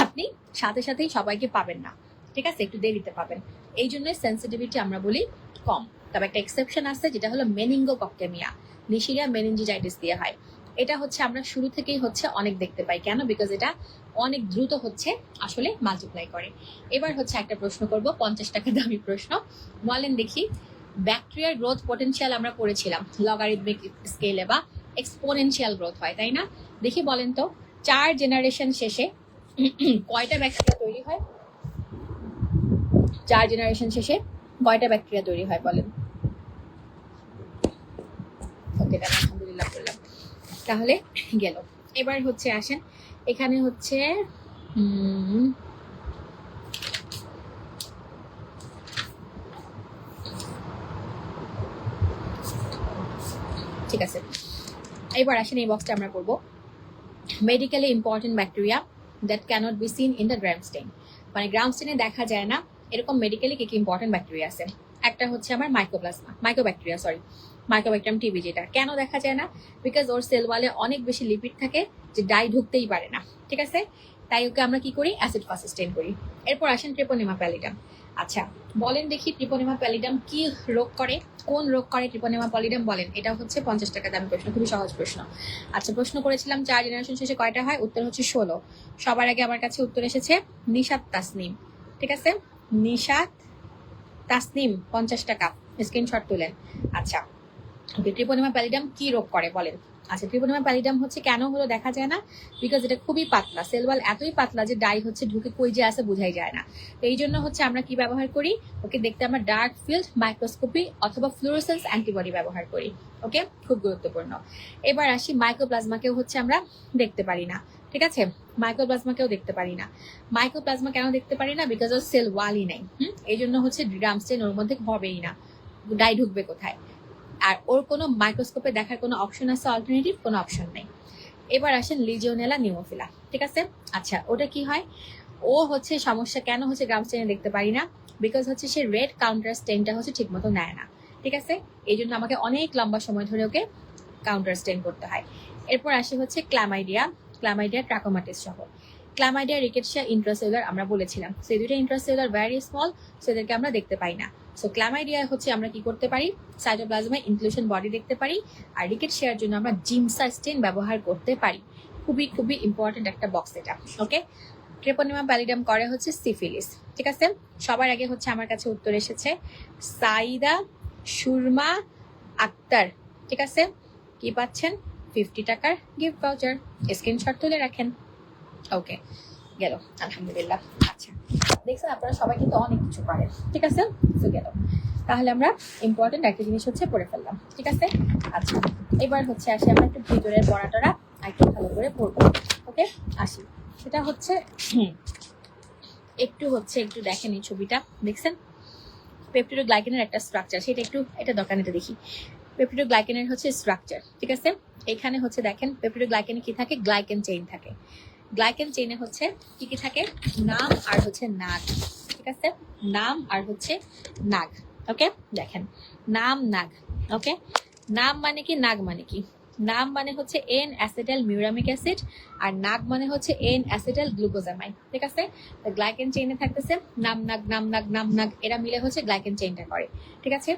আপনি সাথে সাথেই সবাইকে পাবেন না, ঠিক আছে? একটু দেরিতে পাবেন। এই জন্য সেন্সিটিভিটি আমরা বলি কম। তবে একটা এক্সেপশন আছে, যেটা হলো মেনিঙ্গোককটেমিয়া, নিশিরিয়া মেনিনজিটাইটিস দিয়ে হয়। এটা হচ্ছে আমরা শুরু থেকেই হচ্ছে অনেক দেখতে পাই। কেন? বিকজ এটা অনেক দ্রুত হচ্ছে আসলে মাল্টিপ্লাই করে। এবার হচ্ছে একটা প্রশ্ন করব, 50 টাকা দামি প্রশ্ন। বলেন দেখি, ব্যাকটেরিয়ার গ্রোথ পটেনশিয়াল আমরা পড়েছিলাম লগারিদমিক স্কেলে বা এক্সপোনেনশিয়াল গ্রোথ হয়, তাই না? দেখি বলেন তো 4 জেনারেশন শেষে কয়টা ব্যাকটেরিয়া তৈরি হয়? 4 জেনারেশন শেষে কয়টা ব্যাকটেরিয়া তৈরি হয় বলেন? ওকে, আলহামদুলিল্লাহ বললাম। তাহলে গেল। এবার হচ্ছে আসেন, এখানে হচ্ছে ঠিক আছে, এবার আসেন এই বক্সটা আমরা করব medically important bacteria that cannot be seen in the Gram stain. মানে গ্রামস্টেইনে দেখা যায় না এরকম মেডিকেলি কি কি ইম্পর্টেন্ট ব্যাকটেরিয়া আছে। একটা হচ্ছে আমার মাইক্রোব্যাকটেরিয়াম টিবি, যেটা কেন দেখা যায় না? বিকজ ওর সেল ওয়ালে অনেক বেশি লিপিড থাকে যে ডাই ঢুকতেই পারে না, ঠিক আছে? তাই ওকে আমরা কি করি? অ্যাসিড ফাস্ট স্টেন করি। এরপর আসেন ট্রিপোনিমা প্যালিডাম। আচ্ছা বলেন দেখি ট্রিপোনিমা প্যালিডাম কি রোগ করে? কোন রোগ করে ট্রিপোনিমা প্যালিডাম বলেন? এটা হচ্ছে 50 টাকা দামি প্রশ্ন, খুবই সহজ প্রশ্ন। আচ্ছা প্রশ্ন করেছিলাম 4 জেনারেশন শেষে কয়টা হয়, উত্তর হচ্ছে 16। সবার আগে আমার কাছে উত্তর এসেছে নিশাত তাসনিম, ঠিক আছে? নিশাত তাসনিম 50 টাকা, স্ক্রিনশট তুলেন। আচ্ছা ওকে, ট্রিপোনিমা প্যালিডাম কি রোগ করে বলেন? আচ্ছা ট্রিপোনিমা প্যালিডাম হচ্ছে কেন হলো দেখা যায় না? বিকজ এটা খুবই পাতলা, সেলওয়াল এতই পাতলা যে ডাই হচ্ছে ঢুকে কই যে আছে বোঝাই যায় না। তো এই জন্য হচ্ছে আমরা কি ব্যবহার করি? ওকে দেখতে আমরা ডার্ক ফিল্ড মাইক্রোস্কোপি অথবা ফ্লুরোসেন্স অ্যান্টিবডি ব্যবহার করি। ওকে, খুব গুরুত্বপূর্ণ। এবার আসি মাইক্রোপ্লাজমাকেও হচ্ছে আমরা দেখতে পারি না, ঠিক আছে? মাইক্রোপ্লাজমাকেও দেখতে পারি না। মাইক্রোপ্লাজমা কেন দেখতে পারি না? বিকজ ওর সেল ওয়ালই নেই। এই জন্য হচ্ছে গ্রামস্টেইন ওর মধ্যে হবেই না, ডাই ঢুকবে কোথায়? আর ওর কোনো মাইক্রোস্কোপে দেখার কোনো অপশন আছে? অল্টারনেটিভ কোনো অপশন নেই। এবার আসেন লিজিওনেলা নিউমোফিলা, ঠিক আছে? আচ্ছা ওটা কি হয়? ও হচ্ছে সমস্যা কেন হচ্ছে গ্রামস্টেইনে দেখতে পারি না? বিকজ হচ্ছে সে রেড কাউন্টার স্টেনটা হচ্ছে ঠিক মতো নেয় না, ঠিক আছে? এই জন্য আমাকে অনেক লম্বা সময় ধরে ওকে কাউন্টার স্টেন করতে হয়। এরপর আসে হচ্ছে ক্লামাইডিয়া ট্রাকোমাটিস সহ। ক্লামাইডিয়া রিকেটশিয়া ইন্ট্রাসেলুলার আমরা বলেছিলাম, সেই দুইটা ইন্ট্রাসেলুলার ভেরি স্মল, সেদেরকে আমরা দেখতে পাই না। সো ক্লামাইডিয়া হচ্ছে আমরা কি করতে পারি? সাইটোপ্লাজমে ইনক্লুশন বডি দেখতে পারি, আর রিকেটশিয়ার জন্য আমরা জিমসা স্টেন ব্যবহার করতে পারি। খুবই খুবই ইম্পর্টেন্ট একটা বক্স এটা, ওকে? ট্রেপোনিমা প্যালিডাম করে হচ্ছে সিফিলিস, ঠিক আছে? সবার আগে হচ্ছে আমার কাছে উত্তর এসেছে সাইদা সুরমা আক্তার, ঠিক আছে? কি পাচ্ছেন? 50 টাকার গিফট ভাউচার, স্ক্রিনশট তুলে রাখেন। ওকে গেল, আলহামদুলিল্লাহ। আচ্ছা দেখছেন আপনারা সবাই কিন্তু অনেক কিছু পারেন, ঠিক আছে? তো গেল, তাহলে আমরা ইম্পর্টেন্ট একটা জিনিস হচ্ছে পড়ে ফেললাম, ঠিক আছে? আচ্ছা এবার হচ্ছে আসি আমরা একটু ভিতরের পড়াটা একটু ভালো করে পড়বো, ওকে? আসি, সেটা হচ্ছে একটু দেখেন এই ছবিটা, দেখছেন? পেপটিডোগ্লাইকেনের একটা স্ট্রাকচার, সেটা একটু এটা দোকানে দেখি। পেপটিডোগ্লাইকেনের হচ্ছে স্ট্রাকচার, ঠিক আছে? এখানে হচ্ছে দেখেন পেপটিডোগ্লাইকেনে কি থাকে? গ্লাইকেন চেইন থাকে। গ্লাইকেন চেইনে হচ্ছে কি কি থাকে? নাম আর হচ্ছে নাগ, ঠিক আছে? নাম আর হচ্ছে নাগ, ওকে? দেখেন নাম নাগ, ওকে? নাম মানে কি, নাগ মানে কি? নাম মানে হচ্ছে এন অ্যাসিটাইল মিউরামিক অ্যাসিড, আর নাগ মানে হচ্ছে এন অ্যাসিটাইল গ্লুকোজামাইন, ঠিক আছে? গ্লাইকেন চেইনে থাকতেছে নাম নাগ নাম নাগ নাম নাগ, এরা মিলে হচ্ছে গ্লাইকেন চেইনটা করে, ঠিক আছে?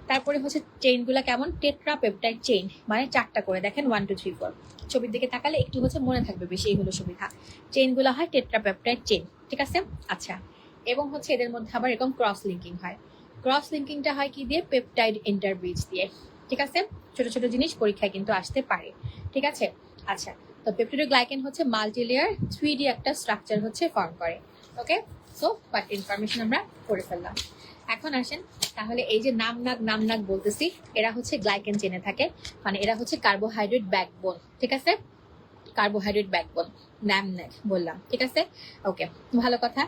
তারপরে হচ্ছে চেইনগুলো কেমন? টেট্রা পেপটাইড চেইন, মানে 4টা করে, দেখেন 1 2 3 4, ছবির দিকে তাকালে একটু হচ্ছে মনে থাকবে বেশি, এই হলো সুবিধা। চেইনগুলো হয় টেট্রা পেপটাইড চেইন, ঠিক আছে? আচ্ছা এবং হচ্ছে এদের মধ্যে আবার এরকম ক্রস লিঙ্কিং হয়। ক্রস লিঙ্কিংটা হয় কি দিয়ে? পেপটাইড ইন্টারব্রিজ দিয়ে, ঠিক আছে? ছোট ছোট জিনিস পরীক্ষায় কিন্তু আসতে পারে, ঠিক আছে? আচ্ছা তো পেপটিডোগ্লাইকেন হচ্ছে মাল্টিলেয়ার 3D একটা স্ট্রাকচার হচ্ছে ফর্ম করে, ওকে? সো বাট ইনফরমেশন আমরা করে ফেললাম। এখন আসেন তাহলে এই যে নাম নাগ বলতেছি, এরা হচ্ছে গ্লাইকেন চেনে থাকে, মানে এরা হচ্ছে কার্বোহাইড্রেট ব্যাকবোন, ঠিক আছে? কার্বোহাইড্রেট ব্যাকবোন, নাম নাগ বললাম, ঠিক আছে? ওকে ভালো কথা।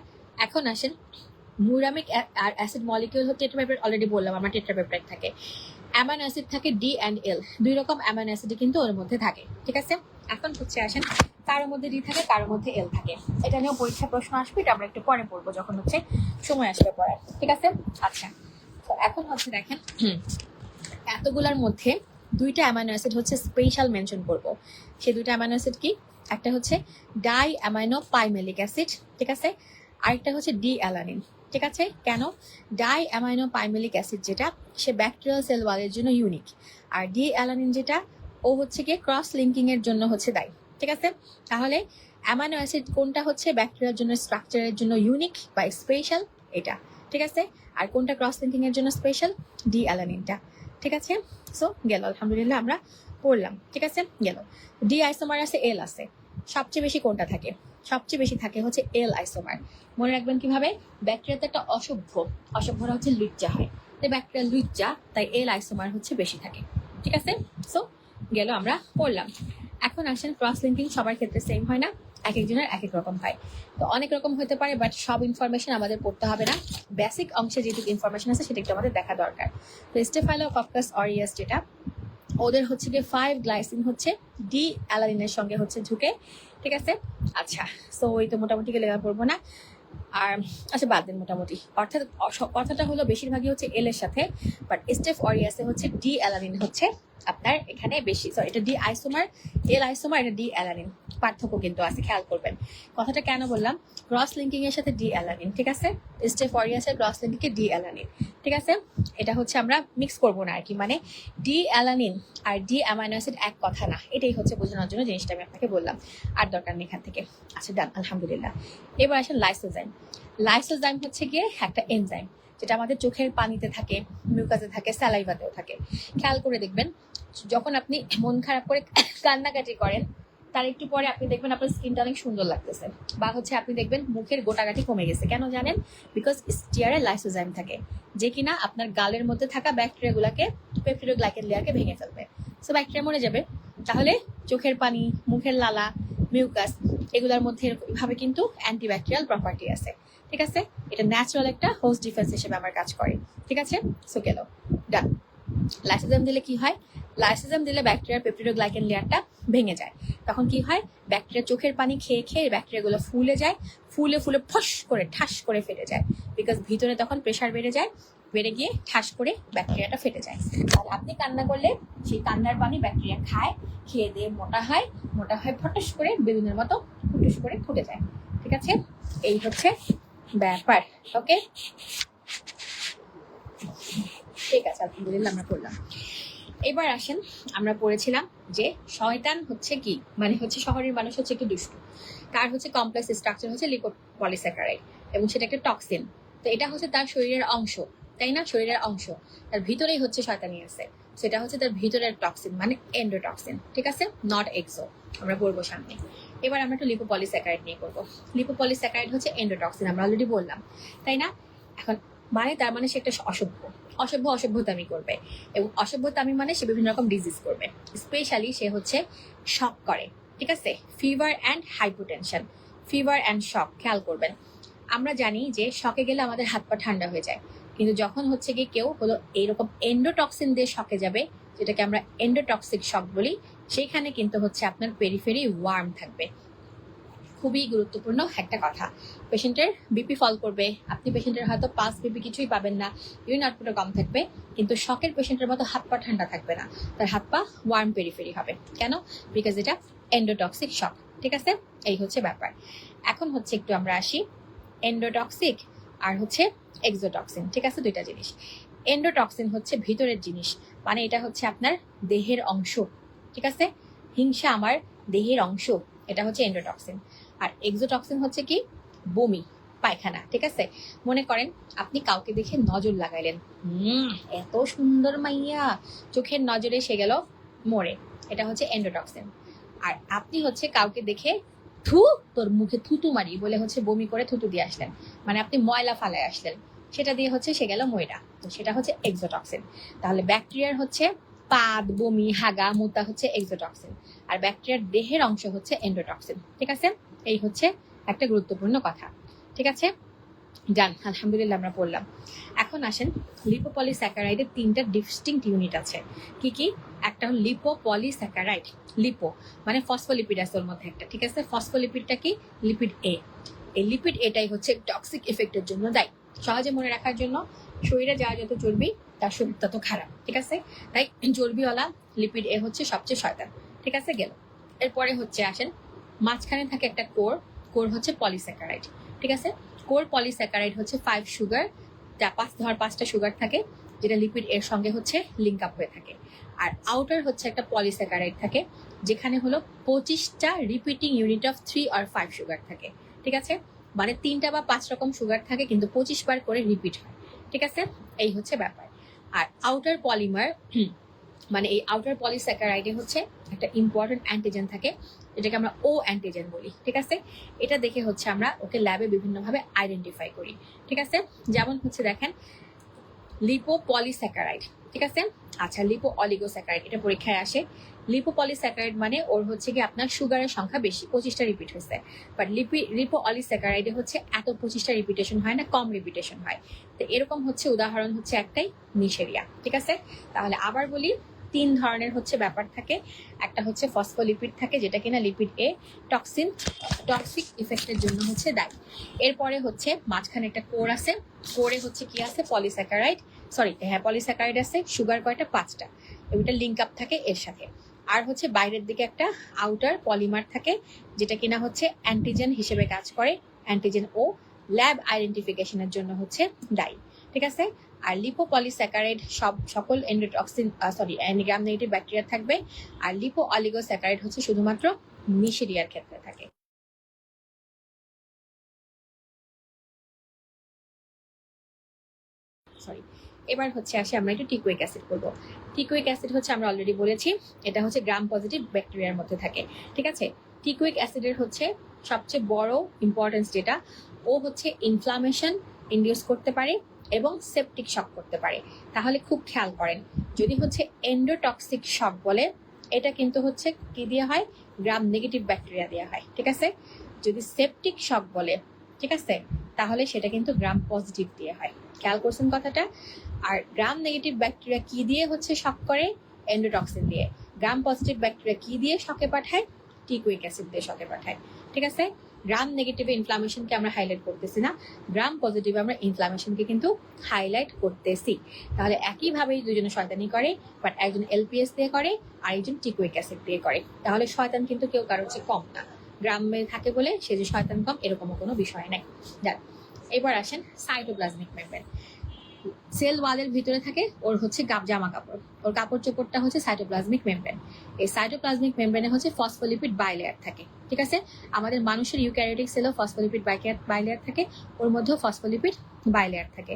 এখন আসেন মিউরামিক আর অ্যাসিড মলিকিউল হচ্ছে টেট্রাপেপটাইড, অলরেডি বললাম আমরা টেট্রাপেপটাইড থাকে। অ্যামাইনো অ্যাসিড থাকে ডি অ্যান্ড এল, 2 রকম অ্যামাইনো অ্যাসিড কিন্তু ওর মধ্যে থাকে, ঠিক আছে? এখন হচ্ছে আসেন কারোর মধ্যে ডি থাকে কারোর মধ্যে এল থাকে, এটা নিয়েও পরীক্ষা প্রশ্ন আসবে, এটা আমরা একটু পরে পড়বো যখন হচ্ছে সময় আসবে পড়ার, ঠিক আছে? আচ্ছা তো এখন হচ্ছে দেখেন এতগুলার মধ্যে 2টা অ্যামাইনো অ্যাসিড হচ্ছে স্পেশাল মেনশন করব। সেই 2টা অ্যামাইনো অ্যাসিড কি? একটা হচ্ছে ডাই অ্যামাইনো পাইমেলিক অ্যাসিড, ঠিক আছে? আরেকটা হচ্ছে ডি অ্যালানিন, ঠিক আছে? কেন? ডাই অ্যামাইনো পাইমেলিক অ্যাসিড যেটা, সে ব্যাকটেরিয়াল সেল ওয়ালের জন্য ইউনিক, আর ডি অ্যালানিন যেটা, ও হচ্ছে কি ক্রস লিঙ্কিং এর জন্য হচ্ছে দায়ী, ঠিক আছে? তাহলে অ্যামাইনো অ্যাসিড কোনটা হচ্ছে ব্যাকটেরিয়ার জন্য স্ট্রাকচারের জন্য ইউনিক বা স্পেশাল? এটা ঠিক আছে। আর কোনটা ক্রস লিঙ্কিং এর জন্য স্পেশাল? ডি অ্যালানিনটা। ঠিক আছে, সো গেল, আলহামদুলিল্লাহ আমরা পড়লাম। ঠিক আছে, গেল। ডি আইসোমার আছে, এল আছে, সবচেয়ে বেশি কোনটা থাকে? সবচেয়ে বেশি থাকে হচ্ছে এল আইসোমার। মনে রাখবেন কিভাবে, ব্যাকটেরিয়াতে একটা অসভ্যরা হচ্ছে লুচ্চা হয়, তাই ব্যাকটেরিয়া লুচ্চা, তাই এল আইসোমার হচ্ছে বেশি থাকে। ঠিক আছে, সো গেল, আমরা পড়লাম। এখন আসেন ক্রস লিঙ্কিং সবার ক্ষেত্রে সেম হয় না, এক একজনের এক এক রকম হয়। তো অনেক রকম হতে পারে, বাট সব ইনফরমেশন আমাদের পড়তে হবে না, বেসিক অংশে যেটুকু ইনফরমেশন আছে সেটা একটু আমাদের দেখা দরকার। তো স্টেফাইলোকক্কাস অরিয়াস যেটা, ওদের হচ্ছে গিয়ে 5 গ্লাইসিন হচ্ছে ডি অ্যালানিনের সঙ্গে হচ্ছে ঝুঁকে। ঠিক আছে, আচ্ছা, সো ওই তো মোটামুটি গেলে পড়বো না। আর আচ্ছা বাদ দিন মোটামুটি, অর্থাৎ কথাটা হলো বেশিরভাগই হচ্ছে এল এর সাথে, বাট স্টেফ অরিয়াসে হচ্ছে ডি অ্যালানিন হচ্ছে আপনার এখানে বেশি। সরি, এটা ডি আইসোমার, এল আইসোমার, এটা ডি অ্যালানিন, পার্থক্য কিন্তু আছে, খেয়াল করবেন। কথাটা কেন বললাম, ক্রস লিঙ্কিং এর সাথে ডি অ্যালানিন, ঠিক আছে, স্টেফ অরিয়াসের ক্রস লিঙ্কিং এ ডি অ্যালানিন। ঠিক আছে, এটা হচ্ছে আমরা মিক্স করবো না আর কি, মানে ডি অ্যালানিন আর ডি অ্যামাইনো অ্যাসিড এক কথা না, এটাই হচ্ছে বোঝানোর জন্য জিনিসটা আমি আপনাকে বললাম, আর দরকার নেই এখান থেকে। আচ্ছা ডান, আলহামদুলিল্লাহ। এবার আসেন লাইসোজাইম। লাইসোজাইম হচ্ছে গিয়ে একটা এনজাইম, যেটা আমাদের চোখের পানিতে থাকে, মিউকাসে থাকে, স্যালাইভাতেও থাকে। খেয়াল করে দেখবেন, যখন আপনি মন খারাপ করে কান্নাকাটি করেন, তার একটু পরে আপনি দেখবেন আপনার স্কিনটা অনেক সুন্দর লাগতেছে, বা হচ্ছে আপনি দেখবেন মুখের গোটাগাটি কমে গেছে। কেন জানেন? বিকজ স্টিয়ারে লাইসোজাইম থাকে, যে কিনা আপনার গালের মধ্যে থাকা ব্যাকটেরিয়াগুলোকে, পেপটিডোগ্লাইকেন লেয়ারকে ভেঙে ফেলবে। সো ব্যাকটেরিয়া মরে যাবে। তাহলে চোখের পানি, মুখের লালা, মিউকাস, এগুলোর মধ্যে এভাবে কিন্তু অ্যান্টিব্যাকটেরিয়াল প্রপার্টি আছে। ঠিক আছে, এটা ন্যাচারাল একটা হোস্ট ডিফেন্স হিসেবে আমার কাজ করে। ঠিক আছে, সো গেল, ডান। লাইসোজাইম দিলে কি হয়? লাইসোজাইম দিলে ব্যাকটেরিয়ার পেপটিডোগ্লাইকেন লেয়ারটা ভেঙে যায়। তখন কি হয়? ব্যাকটেরিয়া চোখের পানি খেয়ে খেয়ে ব্যাকটেরিয়াগুলো ফুলে যায়, ফুলে ফুলে ফস করে ঠাস করে ফেটে যায়, বিকজ ভিতরে তখন প্রেশার বেড়ে যায়, বেড়ে গিয়ে ঠাস করে ব্যাকটেরিয়াটা ফেটে যায়। আর আপনি কান্না করলে সেই কান্নার পানি ব্যাকটেরিয়া খায়, খেয়ে দিয়ে মোটা হয়, মোটা হয় ফটাস করে বেলুনের মতো ফুটুস করে ফুটে যায়। ঠিক আছে, এই হচ্ছে ব্যাপার। ওকে, ঠিক আছে, আলহামদুলিল্লাহ আমরা পড়লাম। এবার আসেন, আমরা পড়েছিলাম যে শয়তান হচ্ছে কি, মানে হচ্ছে শহরের মানুষ হচ্ছে একটু দুষ্টু, তার হচ্ছে কমপ্লেক্স স্ট্রাকচার হচ্ছে লিপোপলিস্যাকারাইড, এবং সেটা একটা টক্সিন। তো এটা হচ্ছে তার শরীরের অংশ, তাই না? শরীরের অংশ, তার ভিতরেই হচ্ছে শয়তানি আছে, সেটা হচ্ছে তার ভিতরের টক্সিন, মানে এন্ডোটক্সিন। ঠিক আছে, নট এক্সো, আমরা বলবো সামনে। এবার আমরা একটু লিপোপলিস্যাকারাইড নিয়ে করবো। লিপোপলিস্যাকারাইড হচ্ছে এন্ডোটক্সিন, আমরা অলরেডি বললাম, তাই না? এখন মানে তার মানে সে একটা অসভ্যতামি করবে, এবং অসভ্যতামি মানে সে বিভিন্ন রকম ডিজিজ করবে। স্পেশালি সে হচ্ছে শক করে। ঠিক আছে, fever and hypotension, fever and shock, খেয়াল করবেন। আমরা জানি যে শকে গেলে আমাদের হাত পা ঠান্ডা হয়ে যায়, কিন্তু যখন হচ্ছে গিয়ে কেউ হলো এইরকম এন্ডোটক্সিন দিয়ে শকে যাবে, যেটাকে আমরা এন্ডোটক্সিক শক বলি, সেইখানে কিন্তু হচ্ছে আপনার পেরিফেরি ওয়ার্ম থাকবে। খুবই গুরুত্বপূর্ণ একটা কথা। পেশেন্টের বিপি ফল করবে, আপনি পেশেন্টের হয়তো পালস বিপি কিছুই পাবেন না, ইউরিন আউটপুটও কম থাকবে, কিন্তু শকের পেশেন্টের মতো হাত পা ঠান্ডা থাকবে না, তার হাত পা ওয়ার্ম পেরিফেরি হবে। কেন? বিকজ এটা এন্ডোটক্সিক শক। ঠিক আছে, এই হচ্ছে ব্যাপার। এখন হচ্ছে একটু আমরা আসি এন্ডোটক্সিক আর হচ্ছে এক্সোটক্সিন। ঠিক আছে, দুইটা জিনিস। এন্ডোটক্সিন হচ্ছে ভিতরের জিনিস, মানে এটা হচ্ছে আপনার দেহের অংশ। ঠিক আছে, হিংসা আমার দেহের অংশ, এটা হচ্ছে এন্ডোটক্সিন। আর এক্সোটক্সিন হচ্ছে কি? বমি, পায়খানা। ঠিক আছে, মনে করেন আপনি কাউকে দেখে নজর লাগাইলেন, এত সুন্দর মাইয়া, চোখের নজরে সে গেল মরে, এটা হচ্ছে এন্ডোটক্সিন। আর আপনি হচ্ছে কাউকে দেখে থু, তোর মুখে থুতু মারি বলে হচ্ছে বমি করে থুতু দিয়ে আসলেন, মানে আপনি ময়লা ফালায় আসলেন, সেটা দিয়ে হচ্ছে সে গেল ময়রা, তো সেটা হচ্ছে এক্সোটক্সিন। তাহলে ব্যাকটেরিয়ার হচ্ছে পাদ, বমি, হাগা, মুতা হচ্ছে এক্সোটক্সিন, আর ব্যাকটেরিয়ার দেহের অংশ হচ্ছে এন্ডোটক্সিন। ঠিক আছে, এই হচ্ছে একটা গুরুত্বপূর্ণ কথা। ঠিক আছে, ডান, আলহামদুলিল্লাহ আমরা পড়লাম। এখন আসেন, লিপোপলিস্যাকারাইডের 3টা ডিস্টিংক্ট ইউনিট আছে। কি কি? একটা হলো লিপোপলিস্যাকারাইড, লিপো মানে ফসফোলিপিড আছে ওর মধ্যে একটা। ঠিক আছে, ফসফোলিপিডটা কি? লিপিড এ। এই লিপিড এটাই হচ্ছে টক্সিক ইফেক্টের জন্য দায়ী। সহজে মনে রাখার জন্য, শরীরে যাওয়া যত চর্বি তার শরীর তত খারাপ। ঠিক আছে, তাই চর্বিওয়ালা লিপিড এ হচ্ছে সবচেয়ে শয়তান। ঠিক আছে, গেল। এরপরে হচ্ছে আসেন, মাঝখানে থাকে একটা কোর, কোর হচ্ছে পলিস্যাকারাইড। ঠিক আছে, কোর পলিস্যাকারাইড হচ্ছে 5 সুগার, 5টা সুগার থাকে, যেটা লিপিড এর সঙ্গে হচ্ছে লিঙ্ক আপ হয়ে থাকে। আর আউটার হচ্ছে একটা পলিস্যাকারাইড থাকে, যেখানে হলো 25টা রিপিটিং ইউনিট অফ 3 আর 5 সুগার থাকে। ঠিক আছে, মানে 3টা বা 5 রকম সুগার থাকে কিন্তু 25 বার করে রিপিট হয়, ঠিক আছে? এই হচ্ছে ব্যাপার। আর আউটার পলিমার মানে এই আউটার পলিস্যাকারাইডে হচ্ছে একটা ইম্পর্টেন্ট অ্যান্টিজেন থাকে, যেটাকে আমরা ও অ্যান্টিজেন বলি, ঠিক আছে? এটা দেখে হচ্ছে আমরা ওকে ল্যাবে বিভিন্নভাবে আইডেন্টিফাই করি, ঠিক আছে? যেমন হচ্ছে দেখেন লিপোপলিস্যাকারাইড, ঠিক আছে? আচ্ছা, লিপো অলিগোস্যাকারাইড এটা পরীক্ষায় আসে। লিপোপলিস্যাকারাইড মানে ওর হচ্ছে কি আপনার সুগারের সংখ্যা বেশি, 25টা রিপিট হয়েছে। বাট লিপো অলিস্যাকারাইডে হচ্ছে এত 25টা রিপিটেশন হয় না, কম রিপিটেশন হয়। তো এরকম হচ্ছে উদাহরণ হচ্ছে একটাই নিশেরিয়া, ঠিক আছে? তাহলে আবার বলি, 3 ধরনের হচ্ছে ব্যাপার থাকে। একটা হচ্ছে ফসফোলিপিড থাকে, যেটা কিনা লিপিড এ টক্সিক ইফেক্টের জন্য হচ্ছে দায়ী। এরপরে হচ্ছে মাঝখানে একটা কোর আছে, কোরে হচ্ছে কি আছে পলিস্যাকারাইড, পলিস্যাকারাইড আছে। সুগার কয়টা? 5টা। ওইটা লিঙ্ক আপ থাকে এর সাথে। আর হচ্ছে বাইরের দিকে একটা আউটার পলিমার থাকে, যেটা কিনা হচ্ছে অ্যান্টিজেন হিসেবে কাজ করে, অ্যান্টিজেন ও ল্যাব আইডেন্টিফিকেশনের জন্য হচ্ছে দায়ী, ঠিক আছে? আর লিপোপলিস্যাকারাইড সকল গ্রাম নেগেটিভ ব্যাকটেরিয়া থাকবে। আর লিপো অলিগোস্যাকারাইড হচ্ছে শুধুমাত্র নিশেরিয়ার ক্ষেত্রে থাকে। সরি, এবার হচ্ছে আসি আমরা একটু টিকুইক অ্যাসিড করবো। টিকুইক অ্যাসিড হচ্ছে আমরা অলরেডি বলেছি এটা হচ্ছে গ্রাম পজিটিভ ব্যাকটেরিয়ার মধ্যে থাকে, ঠিক আছে? টিকুইক অ্যাসিডের হচ্ছে সবচেয়ে বড় ইম্পর্টেন্স যেটা, ও হচ্ছে ইনফ্লামেশন ইনডিউস করতে পারে এবং সেপটিক শক করতে পারে। তাহলে খুব খেয়াল করেন, যদি হচ্ছে এন্ডোটক্সিক শক বলে, এটা কিন্তু হচ্ছে কি দিয়ে হয়? গ্রাম নেগেটিভ ব্যাকটেরিয়া দেওয়া হয়, ঠিক আছে? যদি সেপটিক শক বলে, ঠিক আছে, তাহলে সেটা কিন্তু গ্রাম পজিটিভ দিয়ে হয়। খেয়াল করছেন কথাটা? আর গ্রাম নেগেটিভ ব্যাকটেরিয়া কি দিয়ে হচ্ছে শক করে? এন্ডোটক্সিন দিয়ে। গ্রাম পজিটিভ ব্যাকটেরিয়া কি দিয়ে শকে পাঠায়? টিকুইক অ্যাসিড দিয়ে শকে পাঠায়, ঠিক আছে? গ্রাম নেগেটিভে ইনফ্লামেশনকে আমরা হাইলাইট করতেছি না, গ্রাম পজিটিভে আমরা ইনফ্লামেশনকে কিন্তু হাইলাইট করতেছি। তাহলে একইভাবেই দুজনে শয়তানি করে, বাট একজন এলপিএস দিয়ে করে আর একজন টিকুইক অ্যাসিড দিয়ে করে। তাহলে শয়তান কিন্তু কেউ কারোর চেয়ে কম না। গ্রামে থাকে বলে সে যে শয়তান কম এরকমও কোনো বিষয় নাই। যাক, এবার আসেন সাইটোপ্লাজমিক মেমব্রেন। সেল ওয়ালের ভিতরে থাকে ওর হচ্ছে জামা কাপড়, ওর কাপড় চোপড়টা হচ্ছে সাইটোপ্লাজমিক মেমব্রেন। এই সাইটোপ্লাজমিক মেমব্রেনে হচ্ছে ফসফোলিপিড বাইলেয়ার থাকে, ঠিক আছে? আমাদের মানুষের ইউক্যারিওটিক সেলও ফসফোলিপিড বাইলেয়ার থাকে, ওর মধ্যেও ফসফোলিপিড বাইলেয়ার থাকে।